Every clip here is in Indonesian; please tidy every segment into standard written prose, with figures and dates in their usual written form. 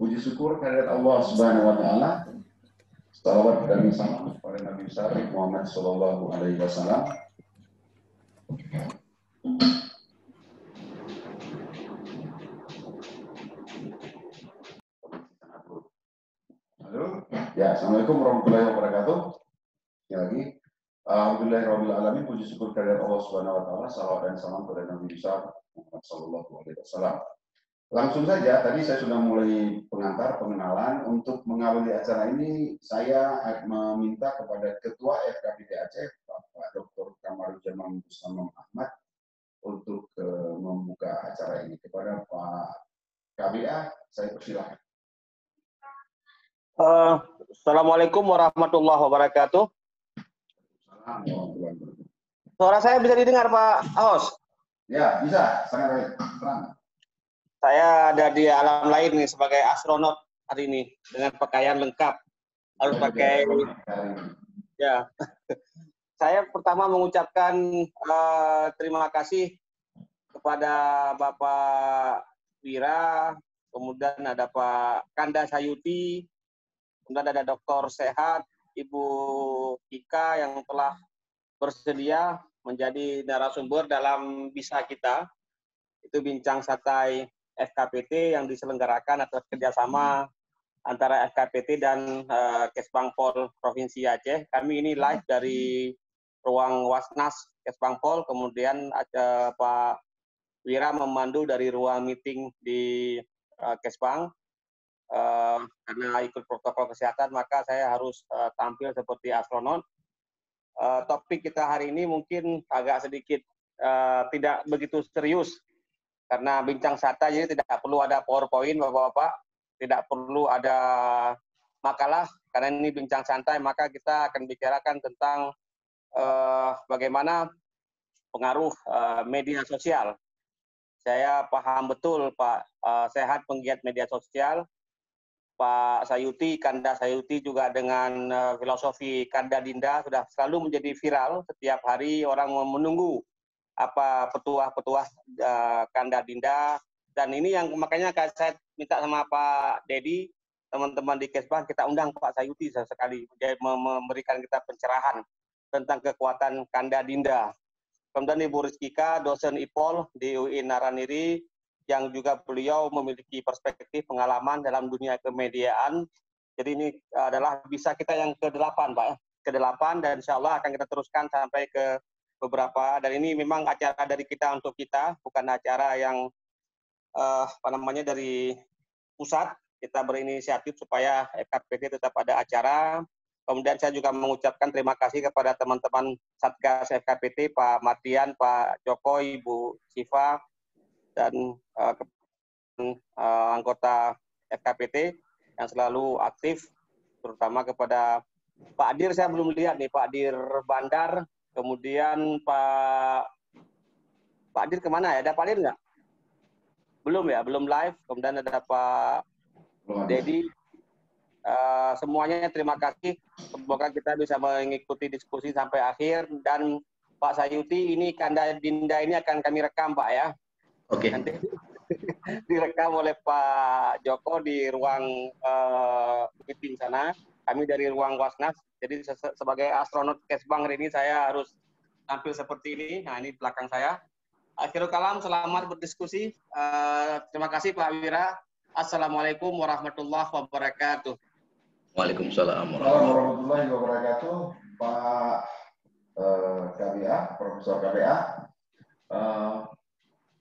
Puji syukur kehadirat Allah Subhanahu wa taala. Salawat dan salam kepada Nabi besar Muhammad sallallahu alaihi wasallam. Halo. Ya, Assalamualaikum warahmatullahi wabarakatuh. Sekali lagi, alhamdulillahirabbil alamin, puji syukur kehadirat Allah Subhanahu wa taala. Salawat dan salam kepada Nabi besar Muhammad sallallahu alaihi wasallam. Langsung saja, tadi saya sudah mulai pengenalan. Untuk mengawali acara ini, saya meminta kepada Ketua FKPT Aceh, Bapak Dr. Kamarudzaman Bustamam Ahmad, untuk membuka acara ini. Kepada Pak KBA, saya persilahkan. Assalamualaikum warahmatullahi wabarakatuh. Suara saya bisa didengar, Pak Ahos? Ya, bisa. Sangat baik. Terang. Saya ada di alam lain nih sebagai astronot hari ini dengan pakaian lengkap. Harus pakai ya. Saya pertama mengucapkan terima kasih kepada Bapak Wira, kemudian ada Pak Kanda Sayuti, kemudian ada Dr. Sehat, Ibu Ika yang telah bersedia menjadi narasumber dalam bisa kita. Itu bincang santai FKPT yang diselenggarakan atas kerjasama antara FKPT dan Kesbangpol Provinsi Aceh. Kami ini live dari ruang Wasnas Kesbangpol, kemudian Pak Wira memandu dari ruang meeting di Kesbang. Karena ikut protokol kesehatan, maka saya harus tampil seperti astronot. Topik kita hari ini mungkin agak sedikit tidak begitu serius, karena bincang santai, jadi tidak perlu ada PowerPoint, Bapak-Bapak, tidak perlu ada makalah, karena ini bincang santai, maka kita akan bicarakan tentang bagaimana pengaruh media sosial. Saya paham betul Pak Sehat, penggiat media sosial, Pak Sayuti, Kanda Sayuti juga dengan filosofi Kanda Dinda sudah selalu menjadi viral. Setiap hari orang menunggu apa petuah-petuah Kanda Dinda, dan ini yang makanya saya minta sama Pak Dedi, teman-teman di Kesbang, kita undang Pak Sayuti sesekali memberikan kita pencerahan tentang kekuatan Kanda Dinda. Kemudian Ibu Rizkika, dosen IPOL di UI Naraniri, yang juga beliau memiliki perspektif pengalaman dalam dunia kemediaan. Jadi ini adalah bisa kita yang ke-8, Pak, ke-8, dan insya Allah akan kita teruskan sampai ke beberapa, dan ini memang acara dari kita untuk kita, bukan acara yang dari pusat. Kita berinisiatif supaya FKPT tetap ada acara. Kemudian saya juga mengucapkan terima kasih kepada teman-teman Satgas FKPT, Pak Mardian, Pak Joko, Ibu Siva, dan anggota FKPT yang selalu aktif, terutama kepada Pak Dir. Saya belum lihat nih Pak Dir Bandar. Kemudian Pak Dir kemana ya? Ada Pak Dir nggak? Belum ya, belum live. Kemudian ada Pak Dedi. Semuanya terima kasih. Semoga kita bisa mengikuti diskusi sampai akhir. Dan Pak Sayuti, ini Kanda Dinda ini akan kami rekam, Pak, ya. Oke. Nanti direkam oleh Pak Joko di ruang meeting sana. Kami dari ruang Wasnas. Jadi sebagai astronot Kesbang hari ini saya harus tampil seperti ini. Nah, ini belakang saya. Akhirul kalam, selamat berdiskusi. Terima kasih Pak Wira. Assalamualaikum warahmatullahi wabarakatuh. Waalaikumsalam warahmatullahi wabarakatuh. Pak KBA, Profesor KBA,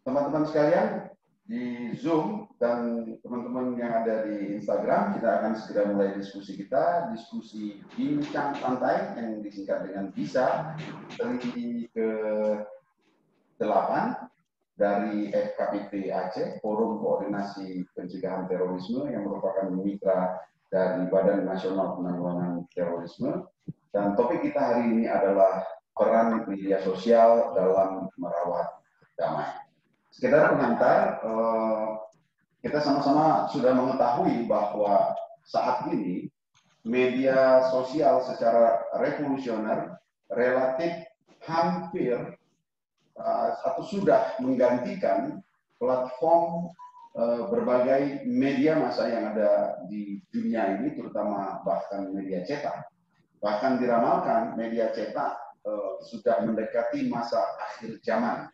teman-teman sekalian di Zoom dan teman-teman yang ada di Instagram, kita akan segera mulai diskusi kita, diskusi bincang santai yang disingkat dengan BISA, seri ke-8 dari FKPT Aceh, Forum Koordinasi Pencegahan Terorisme, yang merupakan mitra dari Badan Nasional Penanggulangan Terorisme. Dan topik kita hari ini adalah peran media sosial dalam merawat damai. Sekedar pengantar, kita sama-sama sudah mengetahui bahwa saat ini media sosial secara revolusioner relatif hampir atau sudah menggantikan platform berbagai media massa yang ada di dunia ini, terutama bahkan media cetak. Bahkan diramalkan media cetak sudah mendekati masa akhir zaman,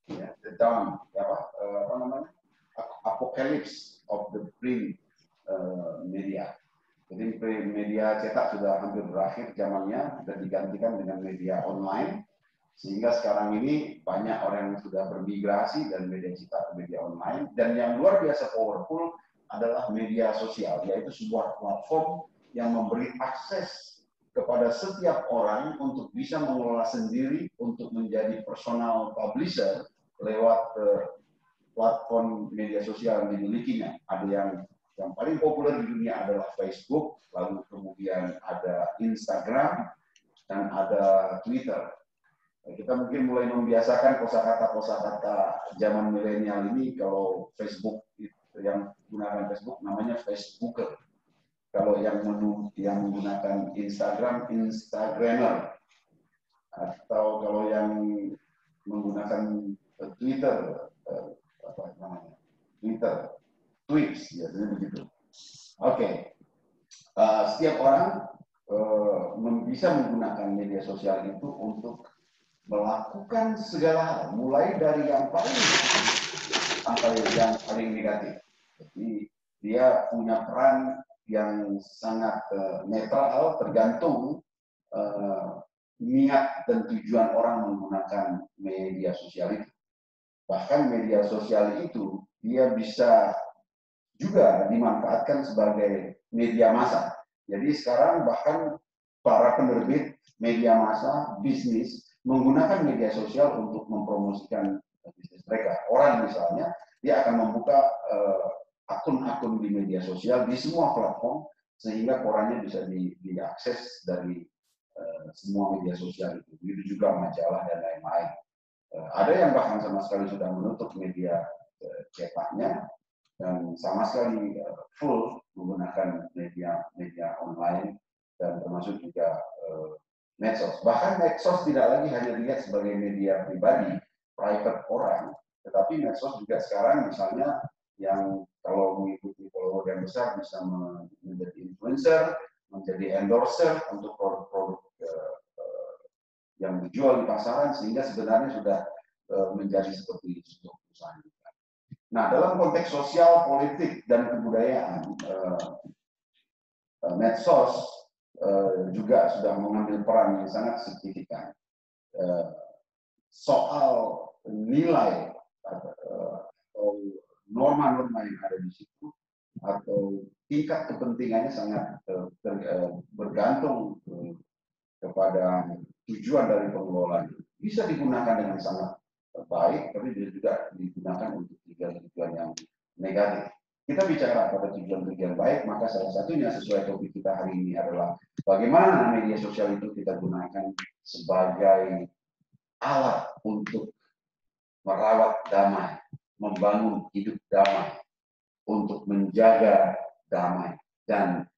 ya, the dawn, apa namanya, apocalypse of the print media. Jadi media cetak sudah hampir berakhir zamannya dan digantikan dengan media online. Sehingga sekarang ini banyak orang yang sudah bermigrasi dari media cetak ke media online. Dan yang luar biasa powerful adalah media sosial, yaitu sebuah platform yang memberi akses kepada setiap orang untuk bisa mengelola sendiri, untuk menjadi personal publisher lewat platform media sosial yang dimilikinya. Ada yang paling populer di dunia adalah Facebook, lalu kemudian ada Instagram, dan ada Twitter. Kita mungkin mulai membiasakan kosakata zaman milenial ini. Kalau Facebook, yang menggunakan Facebook namanya Facebooker. Kalau yang menggunakan Instagram, Instagrammer. Atau kalau yang menggunakan Twitter, apa namanya? Twitter, tweets, ya, begitu. Oke. Setiap orang bisa menggunakan media sosial itu untuk melakukan segala hal, mulai dari yang paling sampai yang paling negatif. Jadi dia punya peran yang sangat netral, tergantung niat dan tujuan orang menggunakan media sosial itu. Bahkan media sosial itu dia bisa juga dimanfaatkan sebagai media massa. Jadi sekarang bahkan para penerbit media massa, bisnis, menggunakan media sosial untuk mempromosikan bisnis mereka. Orang misalnya, dia akan membuka akun-akun di media sosial di semua platform, sehingga korannya bisa diakses dari semua media sosial itu. Begitu juga majalah dan lain-lain. Ada yang bahkan sama sekali sudah menutup media cetaknya, dan sama sekali full menggunakan media online, dan termasuk juga medsos. Bahkan medsos tidak lagi hanya dilihat sebagai media pribadi, private orang, tetapi medsos juga sekarang misalnya yang kalau mengikuti follower yang besar bisa menjadi influencer, menjadi endorser untuk produk-produk yang dijual di pasaran, sehingga sebenarnya sudah menjadi seperti sebuah perusahaan. Nah, dalam konteks sosial, politik, dan kebudayaan, medsos juga sudah mengambil peran yang sangat signifikan. Soal nilai atau norma-norma yang ada di situ, atau tingkat kepentingannya sangat bergantung kepada tujuan dari pengelolaan. Bisa digunakan dengan sangat baik, tapi juga digunakan untuk tujuan yang negatif. Kita bicara pada tujuan-tujuan baik, maka salah satunya sesuai topik kita hari ini adalah bagaimana media sosial itu kita gunakan sebagai alat untuk merawat damai, membangun hidup damai, untuk menjaga damai, dan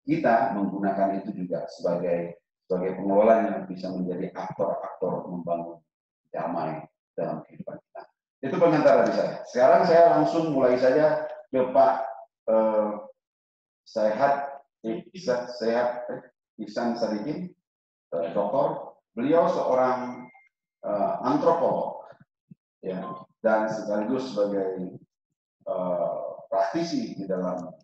kita menggunakan itu juga sebagai pengelola yang bisa menjadi aktor-aktor membangun damai dalam kehidupan kita. Itu pengantar dari saya. Sekarang saya langsung mulai saja ke Pak Ihsan Sadikin, doktor. Beliau seorang antropolog, ya, dan sekaligus sebagai praktisi di dalam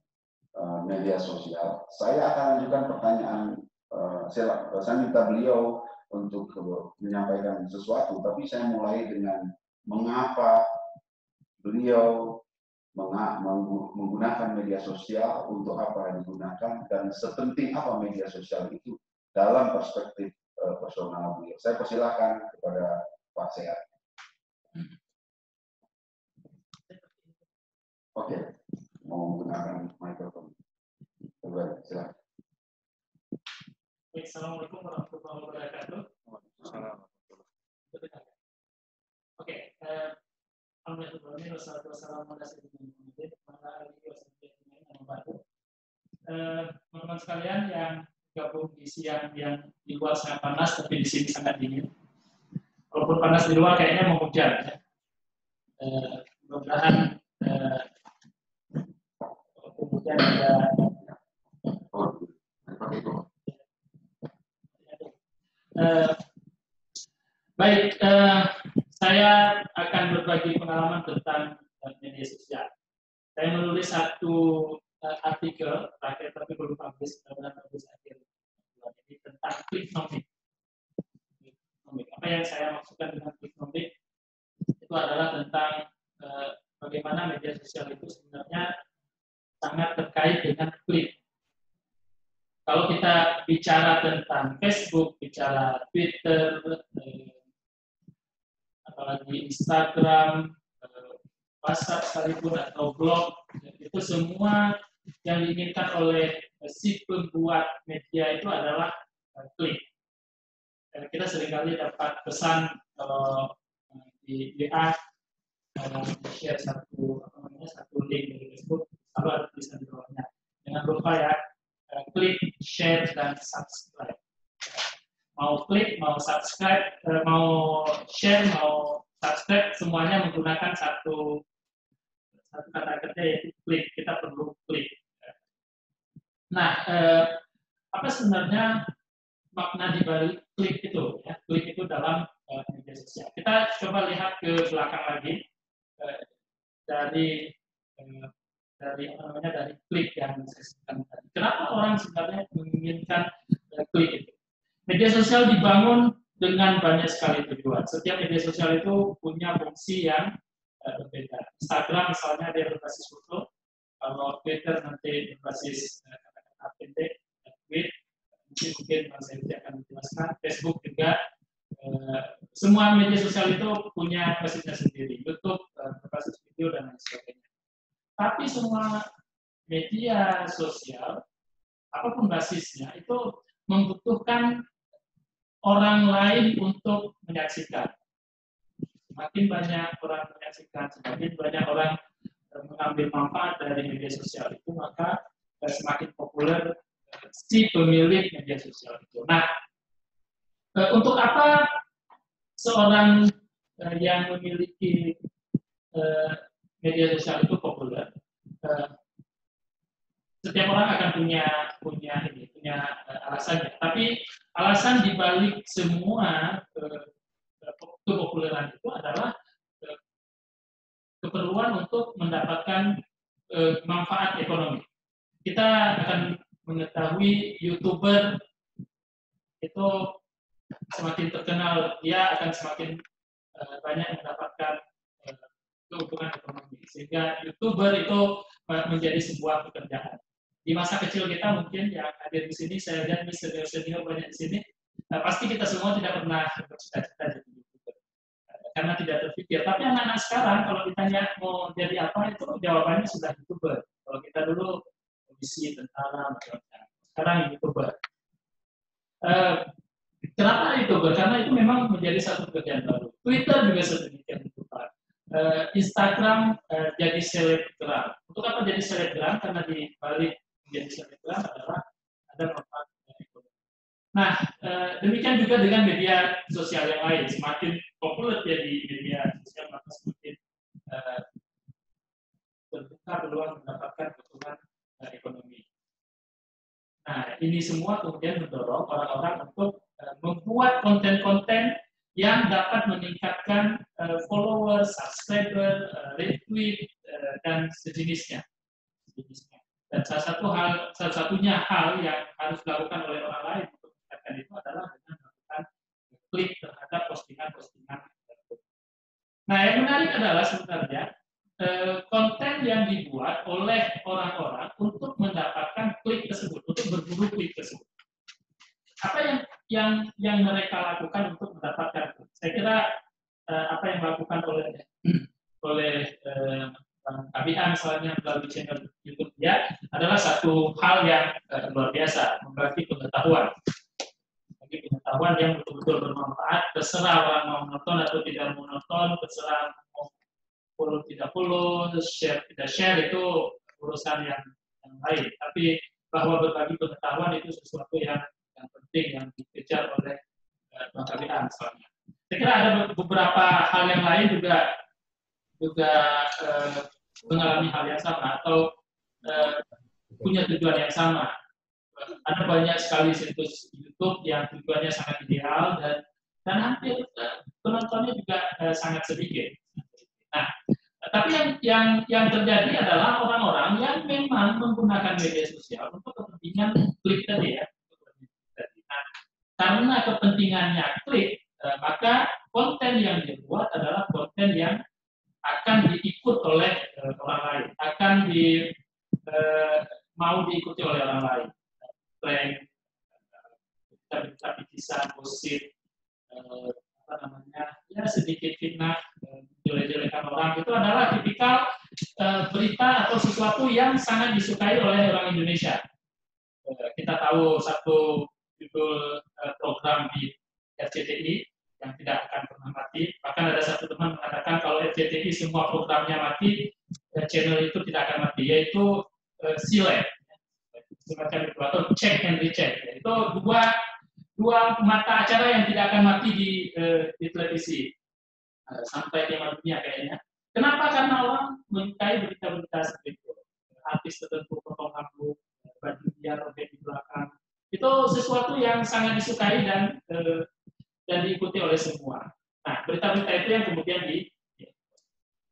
media sosial. Saya akan lanjutkan pertanyaan. Saya minta beliau untuk menyampaikan sesuatu, tapi saya mulai dengan mengapa beliau menggunakan media sosial, untuk apa digunakan, dan sepenting apa media sosial itu dalam perspektif personal beliau. Saya persilahkan kepada Pak Sehat. Oke, mau menggunakan mikrofon. Silakan. Assalamualaikum warahmatullahi wabarakatuh. Oke, alhamdulillah wassalatu wassalamu ala sayyidina Muhammad. Teman-teman sekalian yang gabung di siang yang di luar sangat panas, tapi di sini sangat dingin. Walaupun panas di luar, kayaknya mau hujan. Ya. Mudah-mudahan kemudian ada baik, saya akan berbagi pengalaman tentang media sosial. Saya menulis satu artikel terakhir tapi belum publish, mudah-mudahan publish akhir jadi tentang Clicknomic. Apa yang saya maksudkan dengan Clicknomic itu adalah tentang bagaimana media sosial itu sebenarnya sangat terkait dengan klik. Kalau kita bicara tentang Facebook, bicara Twitter, apalagi Instagram, WhatsApp sekalipun atau blog, itu semua yang diinginkan oleh si pembuat media itu adalah klik. Kita seringkali dapat pesan kalau di WA share satu link dari Facebook, lalu ada tulisan di bawahnya. Jangan lupa ya, klik, share, dan subscribe. Mau klik, mau subscribe, mau share, mau subscribe, semuanya menggunakan satu kata kerja yaitu klik. Kita perlu klik. Nah, apa sebenarnya makna di balik klik itu? Ya, klik itu dalam media sosial. Kita coba lihat ke belakang lagi dari klik yang saya sebutkan tadi. Kenapa orang sebenarnya menginginkan klik itu? Media sosial dibangun dengan banyak sekali tujuan. Setiap media sosial itu punya fungsi yang berbeda. Instagram misalnya dia berbasis foto, kalau Twitter nanti berbasis kata-kata pendek, tweet, mungkin saya akan menjelaskan. Facebook juga, semua media sosial itu punya basisnya sendiri. YouTube berbasis video dan lain sebagainya. Tapi semua media sosial, apapun basisnya, itu membutuhkan orang lain untuk menyaksikan. Semakin banyak orang menyaksikan, semakin banyak orang mengambil manfaat dari media sosial itu, maka semakin populer si pemilik media sosial itu. Nah, untuk apa seorang yang memiliki media sosial itu populer? Setiap orang akan punya alasannya. Tapi alasan dibalik semua kepopuleran itu adalah keperluan untuk mendapatkan manfaat ekonomi. Kita akan mengetahui YouTuber itu semakin terkenal, dia akan semakin banyak mendapatkan keuntungan ekonomi. Sehingga YouTuber itu menjadi sebuah pekerjaan. Di masa kecil kita mungkin yang hadir di sini, saya lihat senior banyak di sini, pasti kita semua tidak pernah bercita-cita jadi YouTuber. Karena tidak terpikir. Tapi anak-anak sekarang kalau ditanya mau jadi apa, itu jawabannya sudah YouTuber. Kalau kita dulu polisi, tentara, macam-macam. Sekarang YouTuber. Kenapa YouTuber? Karena itu memang menjadi satu pekerjaan baru. Twitter juga sedemikian rupa. Instagram jadi selebgram. Untuk apa jadi selebgram? Karena di balik menjadi selebgram adalah ada manfaat ekonomi. Nah, demikian juga dengan media sosial yang lain. Semakin populer dia di media sosial, maka semakin terbuka peluang mendapatkan keuntungan ekonomi. Nah, ini semua kemudian mendorong orang-orang untuk membuat konten-konten yang dapat meningkatkan follower, subscriber, retweet, dan sejenisnya. Dan salah satunya hal yang harus dilakukan oleh orang lain untuk meningkatkan itu adalah dengan melakukan klik terhadap postingan-postingan tersebut. Nah, yang menarik adalah sebenarnya konten yang dibuat oleh orang-orang untuk mendapatkan klik tersebut, untuk berburu klik tersebut. Apa yang mereka lakukan untuk mendapatkan klik? Saya kira apa yang dilakukan oleh KBA misalnya melalui channel YouTube dia adalah satu hal yang luar biasa, membagi pengetahuan. Bagi pengetahuan yang betul-betul bermanfaat, terserah orang mau nonton atau tidak mau nonton, terserah mau follow tidak follow, share tidak share, itu urusan yang lain. Tapi bahwa berbagi pengetahuan itu sesuatu yang penting yang dikejar oleh KBA misalnya. Saya kira ada beberapa hal yang lain juga mengalami hal yang sama, atau punya tujuan yang sama. Ada banyak sekali situs YouTube yang tujuannya sangat ideal dan hampir penontonnya juga sangat sedikit. Nah, tapi yang terjadi adalah orang-orang yang memang menggunakan media sosial untuk kepentingan klik tadi ya. Nah, karena kepentingannya klik, maka konten yang dibuat adalah konten yang akan diikut oleh orang lain, akan mau diikuti oleh orang lain. Tren, bisa gosip, apa namanya, ya sedikit fitnah, jelek-jelekan orang, itu adalah tipikal berita atau sesuatu yang sangat disukai oleh orang Indonesia. Kita tahu satu judul program di RCTI yang tidak akan pernah mati. Bahkan ada satu teman mengatakan kalau RCTI semua programnya mati, channel itu tidak akan mati, yaitu Silek. Semacam itu, atau check and recheck. Itu dua mata acara yang tidak akan mati di televisi sampai kiamat dunia kayaknya. Kenapa? Karena orang menyukai berita-berita seperti itu. Artis tertentu potong rambut, baju dia robek di belakang. Itu sesuatu yang sangat disukai dan diikuti oleh semua. Nah, berita-berita itu yang kemudian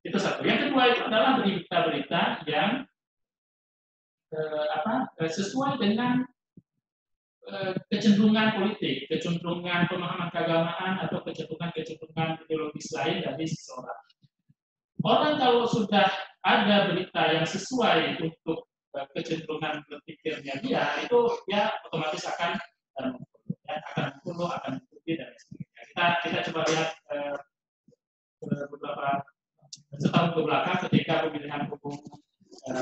itu satu. Yang kedua itu adalah berita-berita yang sesuai dengan kecenderungan politik, kecenderungan pemahaman keagamaan atau kecenderungan ideologis lain dari seseorang. Orang kalau sudah ada berita yang sesuai untuk kecenderungan berpikirnya dia, itu dia otomatis akan follow, akan mengikuti dan sebagainya. Kita coba lihat beberapa setahun ke belakang ketika pemilihan umum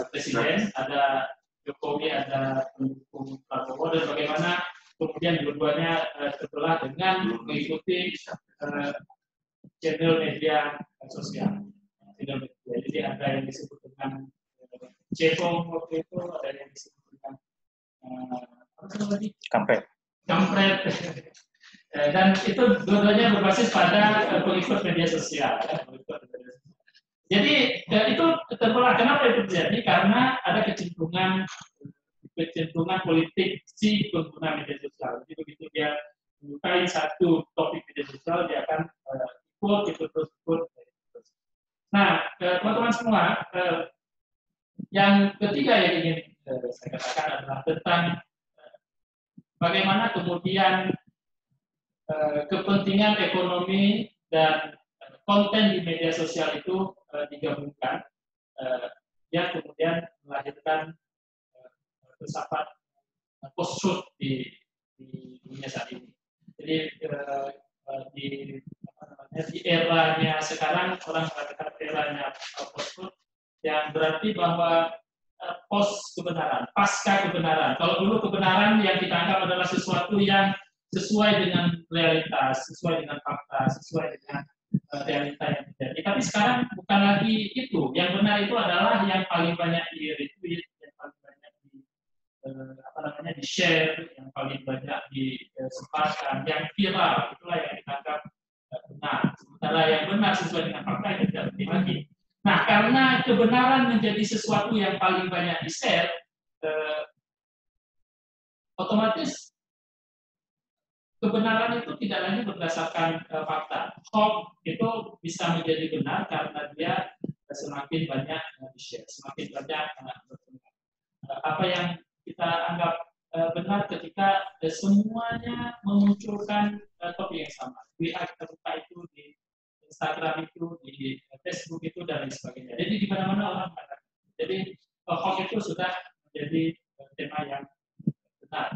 presiden, ada Jokowi, ada pendukung Prabowo, dan bagaimana kemudian dua-duanya terbelah dengan mengikuti channel media sosial. Jadi ada yang disebut dengan cebong waktu itu, ada yang disebut dengan kampret. Dan itu dua-duanya berbasis pada pengikut media sosial. Jadi itu terbelah. Kenapa itu terjadi? Karena ada kecenderungan politik si pengguna media sosial. Jadi begitu dia menyukai satu topik media sosial, dia akan ikut. Nah, teman-teman semua, yang ketiga yang ingin saya katakan adalah tentang bagaimana kemudian kepentingan ekonomi dan konten di media sosial itu digabungkan, yang kemudian melahirkan filsafat post-truth di dunia saat ini. Jadi di eranya sekarang orang mengatakan eranya post-truth, yang berarti bahwa post kebenaran, pasca kebenaran. Kalau dulu kebenaran yang kita anggap adalah sesuatu yang sesuai dengan realitas, sesuai dengan fakta, sesuai dengan realita yang terjadi. Tapi sekarang bukan lagi itu. Yang benar itu adalah yang paling banyak di-retweet, yang paling banyak di-share, yang paling banyak disebarkan, yang viral. Itulah yang kita anggap benar. Sementara yang benar sesuai dengan fakta itu tidak penting lagi. Nah, karena kebenaran menjadi sesuatu yang paling banyak di-share, otomatis kebenaran itu tidak lagi berdasarkan fakta. Hoax itu bisa menjadi benar karena dia semakin banyak di-share, semakin banyak berkembang. Apa yang kita anggap benar ketika semuanya memunculkan topik yang sama. WA kita buka itu, di Instagram itu, di Facebook itu, dan lain sebagainya. Jadi di mana-mana orang mengatakan. Jadi hoax itu sudah menjadi tema yang benar.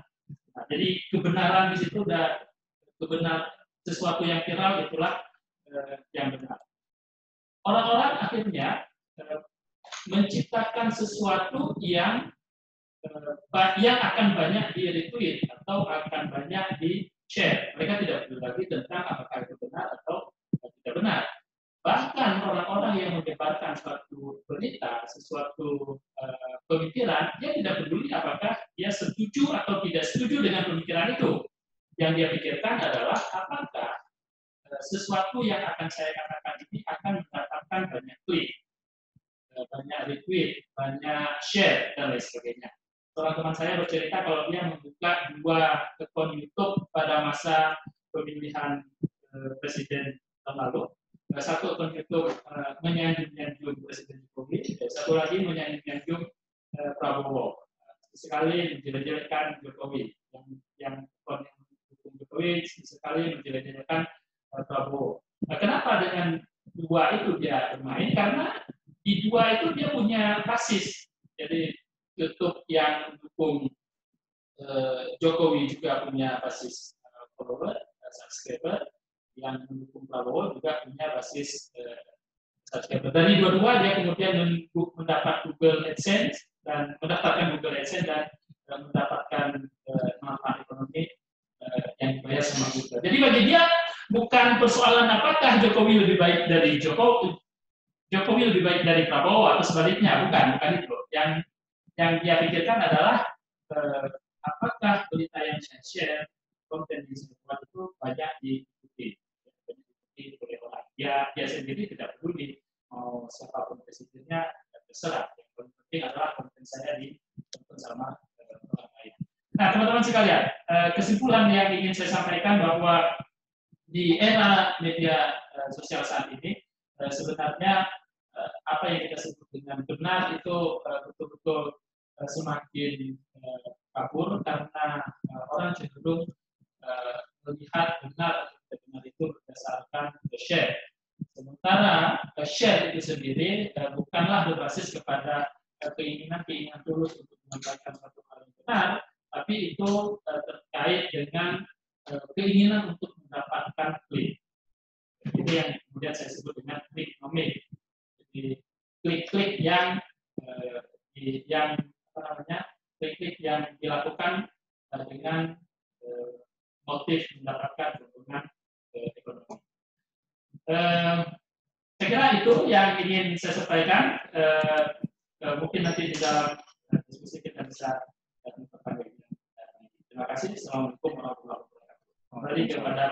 Nah, jadi kebenaran di situ udah sesuatu yang viral itulah yang benar. Orang-orang akhirnya menciptakan sesuatu yang akan banyak di-retweet atau akan banyak di-share. Mereka tidak peduli lagi tentang apakah itu benar atau tidak benar. Bahkan orang-orang yang menyebarkan suatu berita, sesuatu pemikiran, dia tidak peduli apakah dia setuju atau tidak setuju dengan pemikiran itu. Yang dia pikirkan adalah apakah sesuatu yang akan saya katakan ini akan mendapatkan banyak klik, banyak retweet, banyak share, dan lain sebagainya. seorang teman saya bercerita kalau dia membuka 2 akun YouTube pada masa pemilihan presiden tahun lalu. Satu akun YouTube menyanjung Presiden Jokowi, satu lagi menyanjung Prabowo. Sekali menjelek-jelekan Jokowi, yang mendukung Jokowi sekali menjelek-jelekan Prabowo. Nah, kenapa dengan 2 itu dia bermain? Karena di 2 itu dia punya basis. Jadi YouTube yang mendukung Jokowi juga punya basis follower, subscriber. Yang mendukung Prabowo juga punya basis subscriber. Dari 2 dia kemudian mendapat Google AdSense dan mendapatkan manfaat ekonomi yang dibayar sama Google. Jadi bagi dia bukan persoalan apakah Jokowi lebih baik dari Jokowi lebih baik dari Prabowo atau sebaliknya, bukan itu. Yang dia pikirkan adalah apakah berita yang saya share, konten di sebuah itu banyak diikuti oleh orang. Dia sendiri tidak peduli mau siapapun presidennya, terserah. Yang penting adalah konten saya ditonton sama orang lain. Nah, teman-teman sekalian, kesimpulan yang ingin saya sampaikan bahwa di era media sosial saat ini sebenarnya apa yang kita sebut dengan benar itu betul-betul semakin kabur karena orang cenderung melihat benar atau tidak benar itu berdasarkan share. Sementara share itu sendiri bukanlah berbasis kepada keinginan tulus untuk menyampaikan satu hal yang benar, tapi itu terkait dengan keinginan untuk mendapatkan klik. Ini yang kemudian saya sebut dengan klik-nomik. Jadi klik-klik yang klik-klik yang dilakukan dengan motif mendapatkan keuntungan ekonomi. Saya kira itu yang ingin saya sampaikan. Mungkin nanti di dalam diskusi kita bisa bertanya. Terima kasih. Assalamualaikum warahmatullahi wabarakatuh. Kembali kepada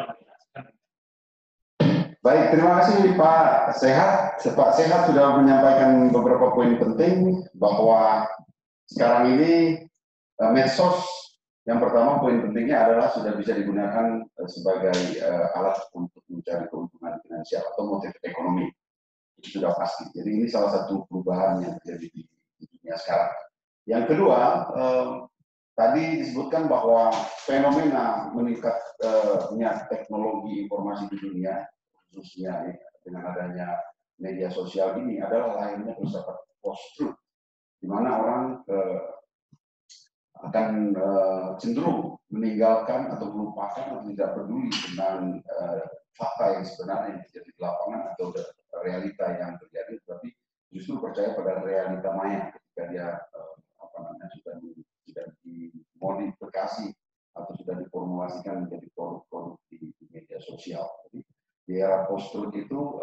Baik, terima kasih Pak Sehat. Pak Sehat sudah menyampaikan beberapa poin penting bahwa sekarang ini medsos yang pertama poin pentingnya adalah sudah bisa digunakan sebagai alat untuk mencari keuntungan finansial atau motif ekonomi. Itu sudah pasti. Jadi ini salah satu perubahan yang terjadi di dunia sekarang. Yang kedua, tadi disebutkan bahwa fenomena meningkatnya teknologi informasi di dunia, khususnya dengan adanya media sosial ini adalah lahirnya filsafat post-truth, di mana orang akan cenderung meninggalkan atau melupakan atau tidak peduli dengan fakta yang sebenarnya yang terjadi di lapangan atau realita yang terjadi, tetapi justru percaya pada realita maya ketika dia sudah dimodifikasi atau sudah diformulasikan menjadi produk-produk di media sosial. Jadi di era post-truth itu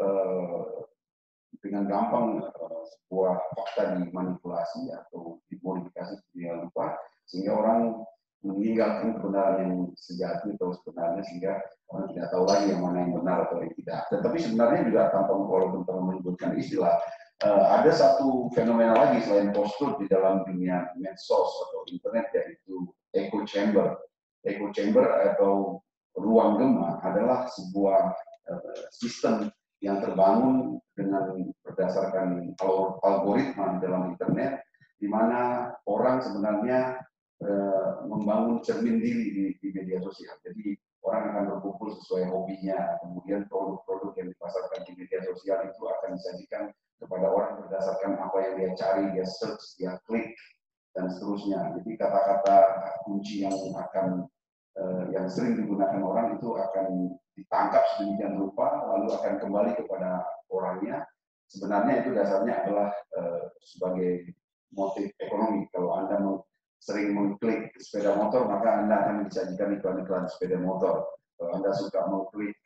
dengan gampang sebuah fakta dimanipulasi atau dimodifikasi sedemikian rupa sehingga orang meninggalkan kebenaran yang sejati atau sebenarnya, sehingga orang tidak tahu lagi yang mana yang benar atau yang tidak. Tetapi sebenarnya juga tanpa walaupun telah menyebutkan istilah, ada satu fenomena lagi selain post-truth di dalam dunia medsos atau internet, yaitu echo chamber. Echo chamber atau ruang gema adalah sebuah sistem yang terbangun dengan berdasarkan algoritma dalam internet, di mana orang sebenarnya membangun cermin diri di media sosial. Jadi orang akan berkumpul sesuai hobinya, kemudian produk-produk yang dipasarkan di media sosial itu akan disajikan kepada orang berdasarkan apa yang dia cari, dia search, dia klik, dan seterusnya. Jadi kata-kata kunci yang sering digunakan orang itu akan ditangkap sedemikian rupa, lalu akan kembali kepada orangnya. Sebenarnya itu dasarnya adalah sebagai motif ekonomi. Kalau Anda sering mengklik sepeda motor, maka Anda akan disajikan iklan-iklan sepeda motor. Kalau Anda suka mengklik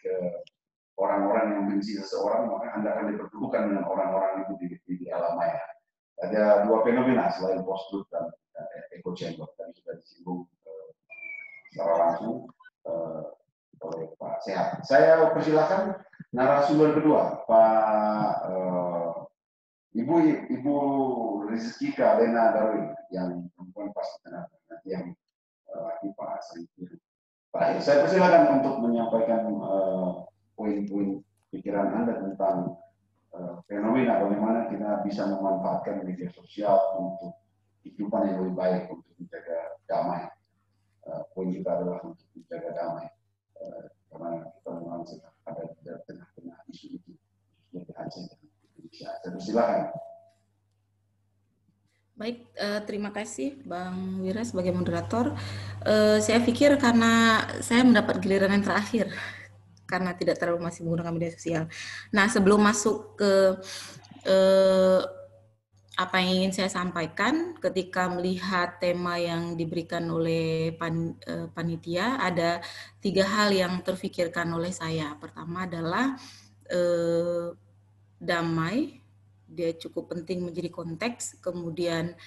orang-orang yang benci seseorang, maka Anda akan dipertemukan dengan orang-orang itu di alam maya. Ada 2 fenomena selain post-truth dan echo chamber. Tadi sudah disinggung secara langsung oleh Pak Sehat. Saya persilakan narasumber kedua, Pak Ibu Rizky Kalena Darwin, yang perempuan pasti Baik, saya persilakan untuk menyampaikan poin-poin pikiran Anda tentang fenomena bagaimana kita bisa memanfaatkan media sosial untuk kehidupan yang lebih baik, untuk menjaga damai. Poin kita adalah untuk menjaga damai, karena kita memang sedang ada di tengah-tengah isu itu di Aceh dan Indonesia. Saya persilakan. Baik, terima kasih Bang Wira sebagai moderator. Saya pikir karena saya mendapat giliran yang terakhir, karena tidak terlalu masih menggunakan media sosial. Nah, sebelum masuk ke apa yang ingin saya sampaikan, ketika melihat tema yang diberikan oleh panitia, ada 3 hal yang terfikirkan oleh saya. Pertama adalah damai. Dia cukup penting menjadi konteks, kemudian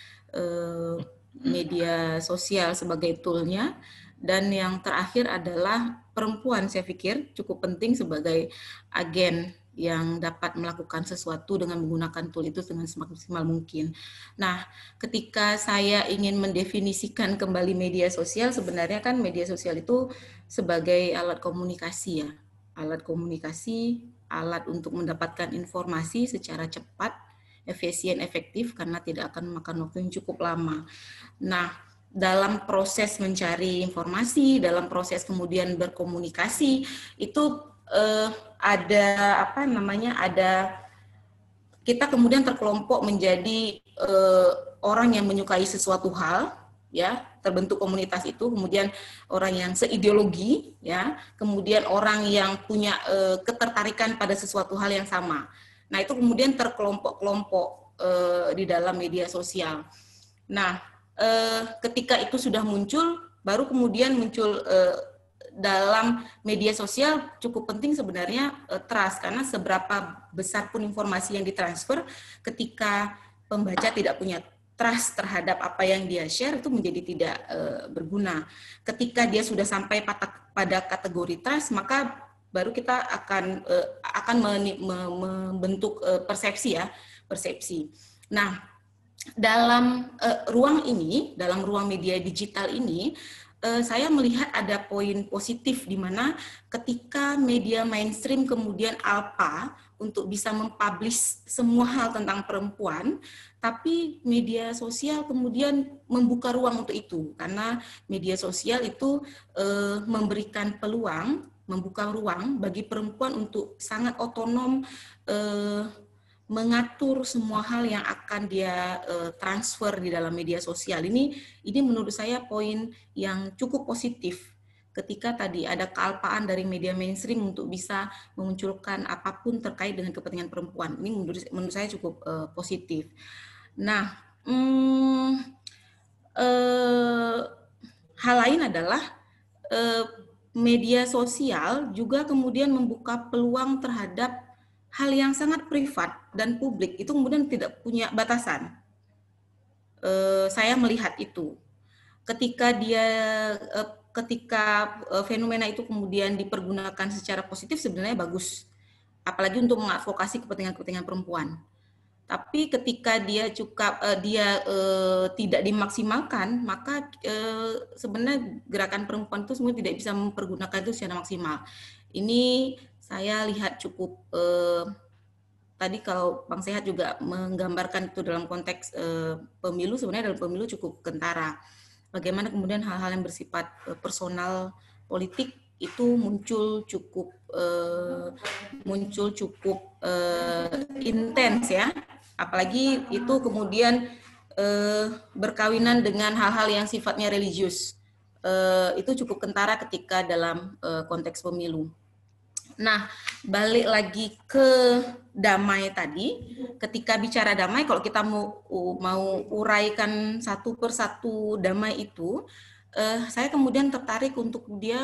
media sosial sebagai toolnya, dan yang terakhir adalah perempuan, saya pikir cukup penting sebagai agen yang dapat melakukan sesuatu dengan menggunakan tool itu dengan semaksimal mungkin. Nah, ketika saya ingin mendefinisikan kembali media sosial, sebenarnya kan media sosial itu sebagai alat komunikasi ya, alat komunikasi, alat untuk mendapatkan informasi secara cepat, efisien, efektif, karena tidak akan memakan waktu yang cukup lama. Nah, dalam proses mencari informasi, dalam proses kemudian berkomunikasi, itu ada apa namanya? Ada kita kemudian terkelompok menjadi orang yang menyukai sesuatu hal, ya, terbentuk komunitas itu, kemudian orang yang seideologi, ya, kemudian orang yang punya ketertarikan pada sesuatu hal yang sama. Nah, itu kemudian terkelompok-kelompok di dalam media sosial. Nah, ketika itu sudah muncul, baru kemudian muncul dalam media sosial cukup penting sebenarnya trust, karena seberapa besar pun informasi yang ditransfer, ketika pembaca tidak punya trust terhadap apa yang dia share, itu menjadi tidak berguna. Ketika dia sudah sampai pada kategori trust, maka baru kita akan membentuk persepsi ya, persepsi. Nah, dalam ruang ini, dalam ruang media digital ini, saya melihat ada poin positif di mana ketika media mainstream kemudian alpha untuk bisa mempublish semua hal tentang perempuan, tapi media sosial kemudian membuka ruang untuk itu, karena media sosial itu memberikan peluang, membuka ruang bagi perempuan untuk sangat otonom mengatur semua hal yang akan dia transfer di dalam media sosial. Ini menurut saya poin yang cukup positif ketika tadi ada kealpaan dari media mainstream untuk bisa memunculkan apapun terkait dengan kepentingan perempuan. Ini menurut saya cukup positif. Nah, hal lain adalah media sosial juga kemudian membuka peluang terhadap hal yang sangat privat dan publik, itu kemudian tidak punya batasan. Saya melihat itu. Ketika fenomena itu kemudian dipergunakan secara positif, sebenarnya bagus. Apalagi untuk mengadvokasi kepentingan-kepentingan perempuan. Tapi ketika dia tidak dimaksimalkan, maka sebenarnya gerakan perempuan itu semua tidak bisa mempergunakan itu secara maksimal. Ini saya lihat cukup tadi kalau Bang Sehat juga menggambarkan itu dalam konteks pemilu, sebenarnya dalam pemilu cukup kentara. Bagaimana kemudian hal-hal yang bersifat personal politik itu muncul cukup intens ya. Apalagi itu kemudian berkawinan dengan hal-hal yang sifatnya religius. Itu cukup kentara ketika dalam konteks pemilu. Nah, balik lagi ke damai tadi, ketika bicara damai, kalau kita mau uraikan satu persatu damai itu, saya kemudian tertarik untuk dia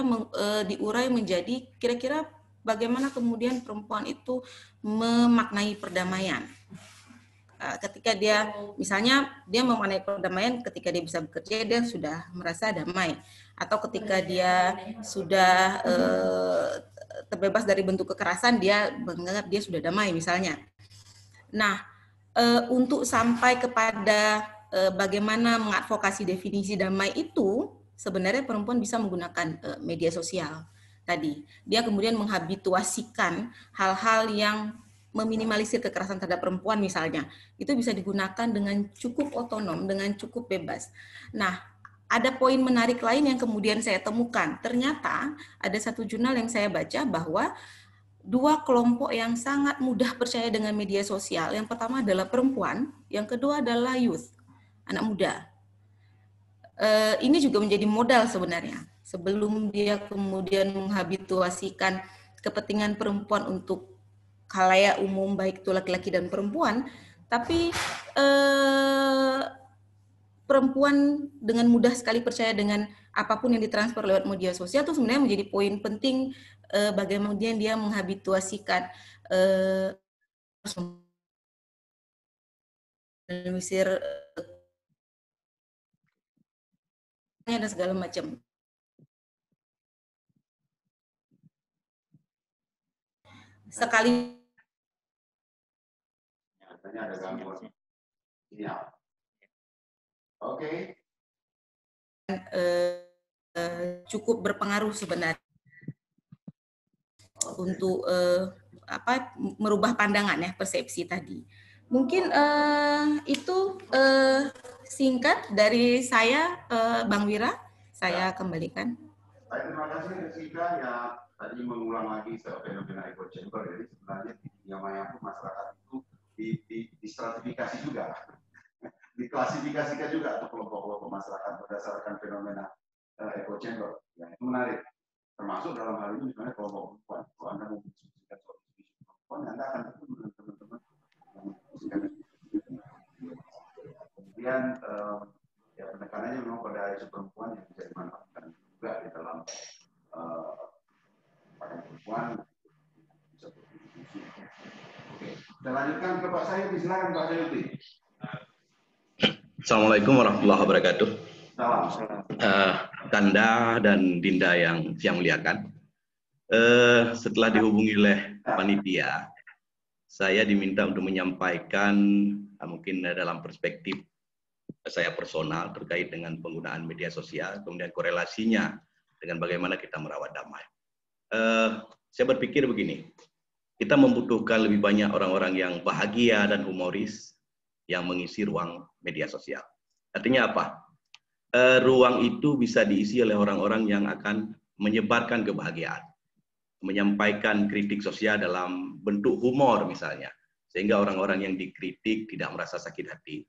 diurai menjadi kira-kira bagaimana kemudian perempuan itu memaknai perdamaian. Ketika dia, misalnya dia memaknai perdamaian ketika dia bisa bekerja, dia sudah merasa damai. Atau ketika dia sudah terbebas dari bentuk kekerasan, dia menganggap dia sudah damai misalnya. Nah, untuk sampai kepada bagaimana mengadvokasi definisi damai itu, sebenarnya perempuan bisa menggunakan media sosial tadi. Dia kemudian menghabituasikan hal-hal yang meminimalisir kekerasan terhadap perempuan misalnya. Itu bisa digunakan dengan cukup otonom, dengan cukup bebas. Nah, ada poin menarik lain yang kemudian saya temukan. Ternyata ada satu jurnal yang saya baca bahwa dua kelompok yang sangat mudah percaya dengan media sosial. Yang pertama adalah perempuan, yang kedua adalah youth, anak muda. Ini juga menjadi modal sebenarnya. Sebelum dia kemudian menghabituasikan kepentingan perempuan untuk khalayak umum, baik itu laki-laki dan perempuan, tapi perempuan dengan mudah sekali percaya dengan apapun yang ditransfer lewat media sosial itu sebenarnya menjadi poin penting bagaimana dia menghabituasikan minimalisir dan segala macam. Sekali ada gangguan. Iya. Oke. Cukup berpengaruh sebenarnya untuk merubah pandangan ya, persepsi tadi. Mungkin itu singkat dari saya, Bang Wira. Saya kembalikan. Baik, terima kasih Jessica ya tadi mengulang lagi fenomena echo chamber. Jadi sebenarnya di dunia maya pun masyarakat itu distratifikasi juga, diklasifikasikan juga untuk kelompok-kelompok masyarakat berdasarkan fenomena echo chamber. Ya, itu menarik. Termasuk dalam hal ini misalnya kelompok perempuan. Kalau Anda mau diskusikan soal isu perempuan, Anda akan ketemu dengan teman-teman yang diskusikan. Kemudian ya penekanannya memang pada isu perempuan yang bisa dimanfaatkan juga di dalam perempuan bisa berdiskusi. Oke, kita lanjutkan ke Pak Sayuti. Silakan Pak Sayuti. Assalamualaikum warahmatullahi wabarakatuh. Salam. Kanda dan Dinda yang saya muliakan. Setelah dihubungi oleh panitia, saya diminta untuk menyampaikan mungkin dalam perspektif saya personal terkait dengan penggunaan media sosial, kemudian korelasinya dengan bagaimana kita merawat damai. Saya berpikir begini, kita membutuhkan lebih banyak orang-orang yang bahagia dan humoris yang mengisi ruang media sosial. Artinya apa? Ruang itu bisa diisi oleh orang-orang yang akan menyebarkan kebahagiaan, menyampaikan kritik sosial dalam bentuk humor misalnya, sehingga orang-orang yang dikritik tidak merasa sakit hati,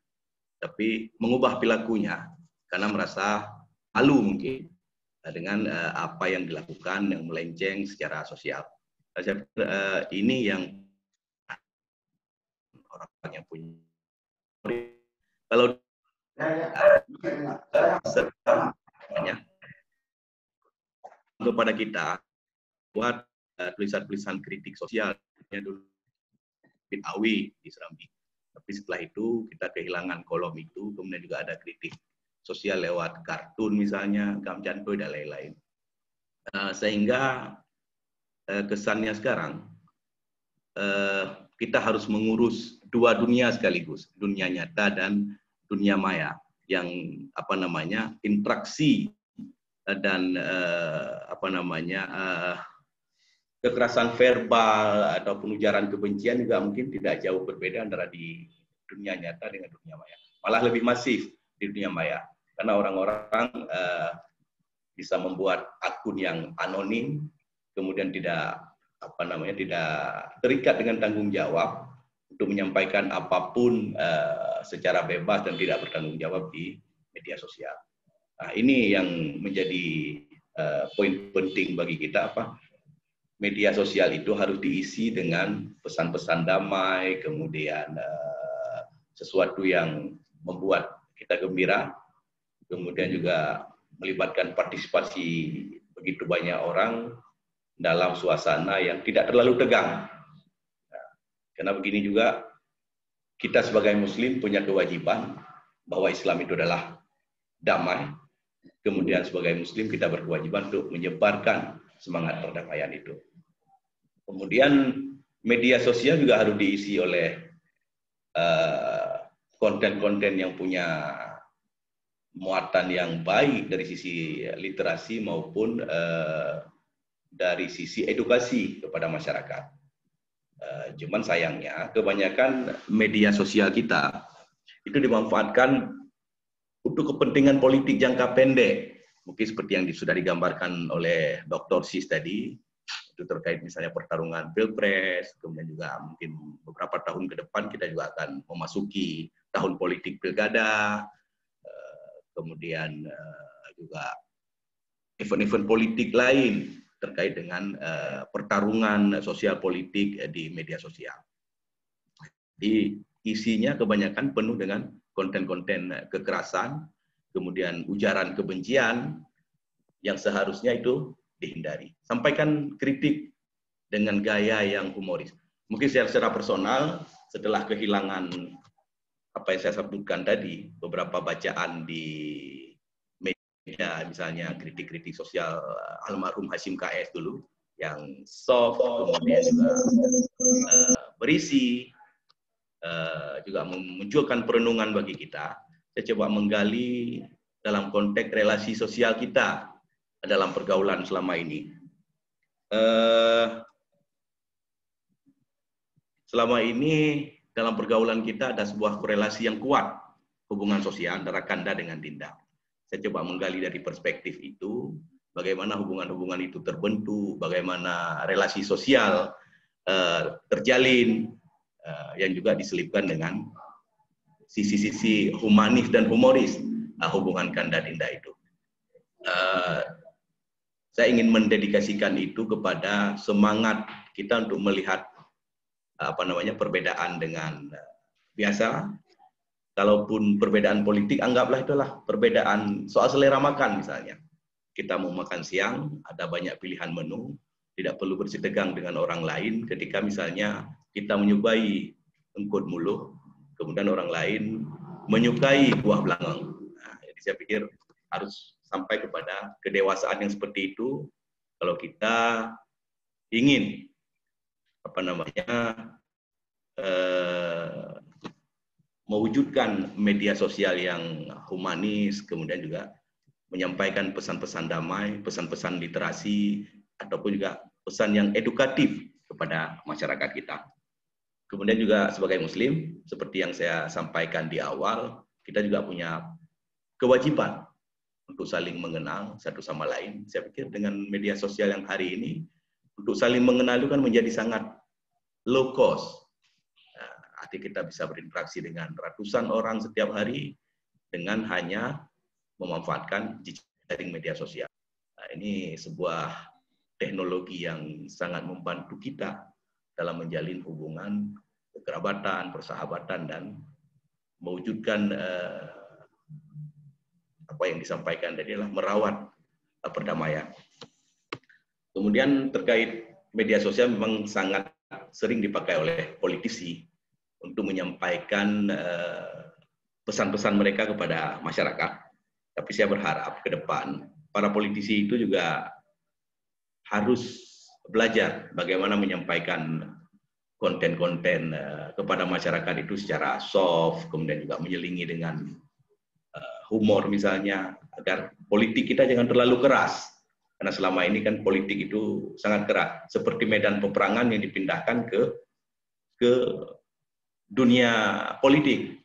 tapi mengubah perilakunya karena merasa malu mungkin dengan apa yang dilakukan yang melenceng secara sosial. Ini yang orang yang punya. Kalau kepada kita buat tulisan-tulisan kritik sosialnya dulu Bin Awi di Serambi. Tapi setelah itu kita kehilangan kolom itu, kemudian juga ada kritik sosial lewat kartun misalnya, Gamjantoy dan lain-lain. Sehingga kesannya sekarang kita harus mengurus dua dunia sekaligus, dunia nyata dan dunia maya yang interaksi dan kekerasan verbal ataupun ujaran kebencian juga mungkin tidak jauh berbeda antara di dunia nyata dengan dunia maya. Malah lebih masif di dunia maya karena orang-orang bisa membuat akun yang anonim, kemudian tidak terikat dengan tanggung jawab untuk menyampaikan apapun secara bebas dan tidak bertanggung jawab di media sosial. Nah, ini yang menjadi poin penting bagi kita, media sosial itu harus diisi dengan pesan-pesan damai, kemudian sesuatu yang membuat kita gembira, kemudian juga melibatkan partisipasi begitu banyak orang dalam suasana yang tidak terlalu tegang. Karena begini juga, kita sebagai Muslim punya kewajiban bahwa Islam itu adalah damai. Kemudian sebagai Muslim kita berkewajiban untuk menyebarkan semangat perdamaian itu. Kemudian media sosial juga harus diisi oleh konten-konten yang punya muatan yang baik dari sisi literasi maupun dari sisi edukasi kepada masyarakat. Cuman sayangnya kebanyakan media sosial kita itu dimanfaatkan untuk kepentingan politik jangka pendek. Mungkin seperti yang sudah digambarkan oleh Dr. Sis tadi, itu terkait misalnya pertarungan pilpres, kemudian juga mungkin beberapa tahun ke depan kita juga akan memasuki tahun politik pilkada, kemudian juga event-event politik lain terkait dengan pertarungan sosial politik di media sosial. Di isinya kebanyakan penuh dengan konten-konten kekerasan, kemudian ujaran kebencian yang seharusnya itu dihindari. Sampaikan kritik dengan gaya yang humoris. Mungkin secara personal, setelah kehilangan apa yang saya sebutkan tadi, beberapa bacaan di media, misalnya kritik-kritik sosial almarhum Hasyim KS dulu, yang soft, kemudian juga berisi, juga memunculkan perenungan bagi kita. Saya coba menggali dalam konteks relasi sosial kita dalam pergaulan selama ini. Selama ini dalam pergaulan kita ada sebuah korelasi yang kuat hubungan sosial antara Kanda dengan Dinda. Saya coba menggali dari perspektif itu, bagaimana hubungan-hubungan itu terbentuk, bagaimana relasi sosial terjalin, yang juga diselipkan dengan sisi-sisi humanis dan humoris hubungan Kanda Dinda itu. Saya ingin mendedikasikan itu kepada semangat kita untuk melihat perbedaan dengan biasa. Kalaupun perbedaan politik, anggaplah itulah perbedaan soal selera makan misalnya. Kita mau makan siang, ada banyak pilihan menu, tidak perlu bersitegang dengan orang lain ketika misalnya kita menyukai engkut muluh, kemudian orang lain menyukai buah belangong. Nah, jadi saya pikir harus sampai kepada kedewasaan yang seperti itu kalau kita ingin mewujudkan media sosial yang humanis, kemudian juga menyampaikan pesan-pesan damai, pesan-pesan literasi, ataupun juga pesan yang edukatif kepada masyarakat kita. Kemudian juga sebagai Muslim, seperti yang saya sampaikan di awal, kita juga punya kewajiban untuk saling mengenal satu sama lain. Saya pikir dengan media sosial yang hari ini, untuk saling mengenal itu kan menjadi sangat low cost. Arti kita bisa berinteraksi dengan ratusan orang setiap hari dengan hanya memanfaatkan jejaring media sosial. Nah, ini sebuah teknologi yang sangat membantu kita dalam menjalin hubungan kekerabatan, persahabatan, dan mewujudkan apa yang disampaikan tadi adalah merawat perdamaian. Kemudian terkait media sosial memang sangat sering dipakai oleh politisi untuk menyampaikan pesan-pesan mereka kepada masyarakat. Tapi saya berharap ke depan para politisi itu juga harus belajar bagaimana menyampaikan konten-konten kepada masyarakat itu secara soft, kemudian juga menyelingi dengan humor misalnya, agar politik kita jangan terlalu keras. Karena selama ini kan politik itu sangat keras, seperti medan peperangan yang dipindahkan ke dunia politik,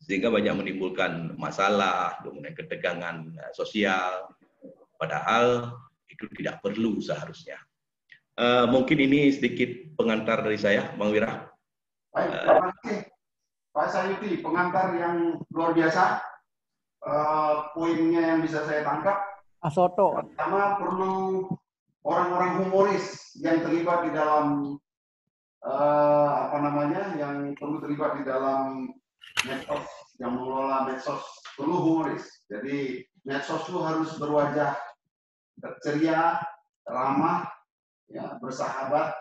sehingga banyak menimbulkan masalah, kemudian ketegangan sosial, padahal itu tidak perlu seharusnya. Mungkin ini sedikit pengantar dari saya, Bang Wira. Baik, terima kasih Pak Sayuti, pengantar yang luar biasa. Poinnya yang bisa saya tangkap, pertama perlu orang-orang humoris yang terlibat di dalam yang perlu terlibat di dalam medsos, yang mengelola medsos perlu humoris. Jadi medsos itu harus berwajah ceria, ramah, ya, bersahabat,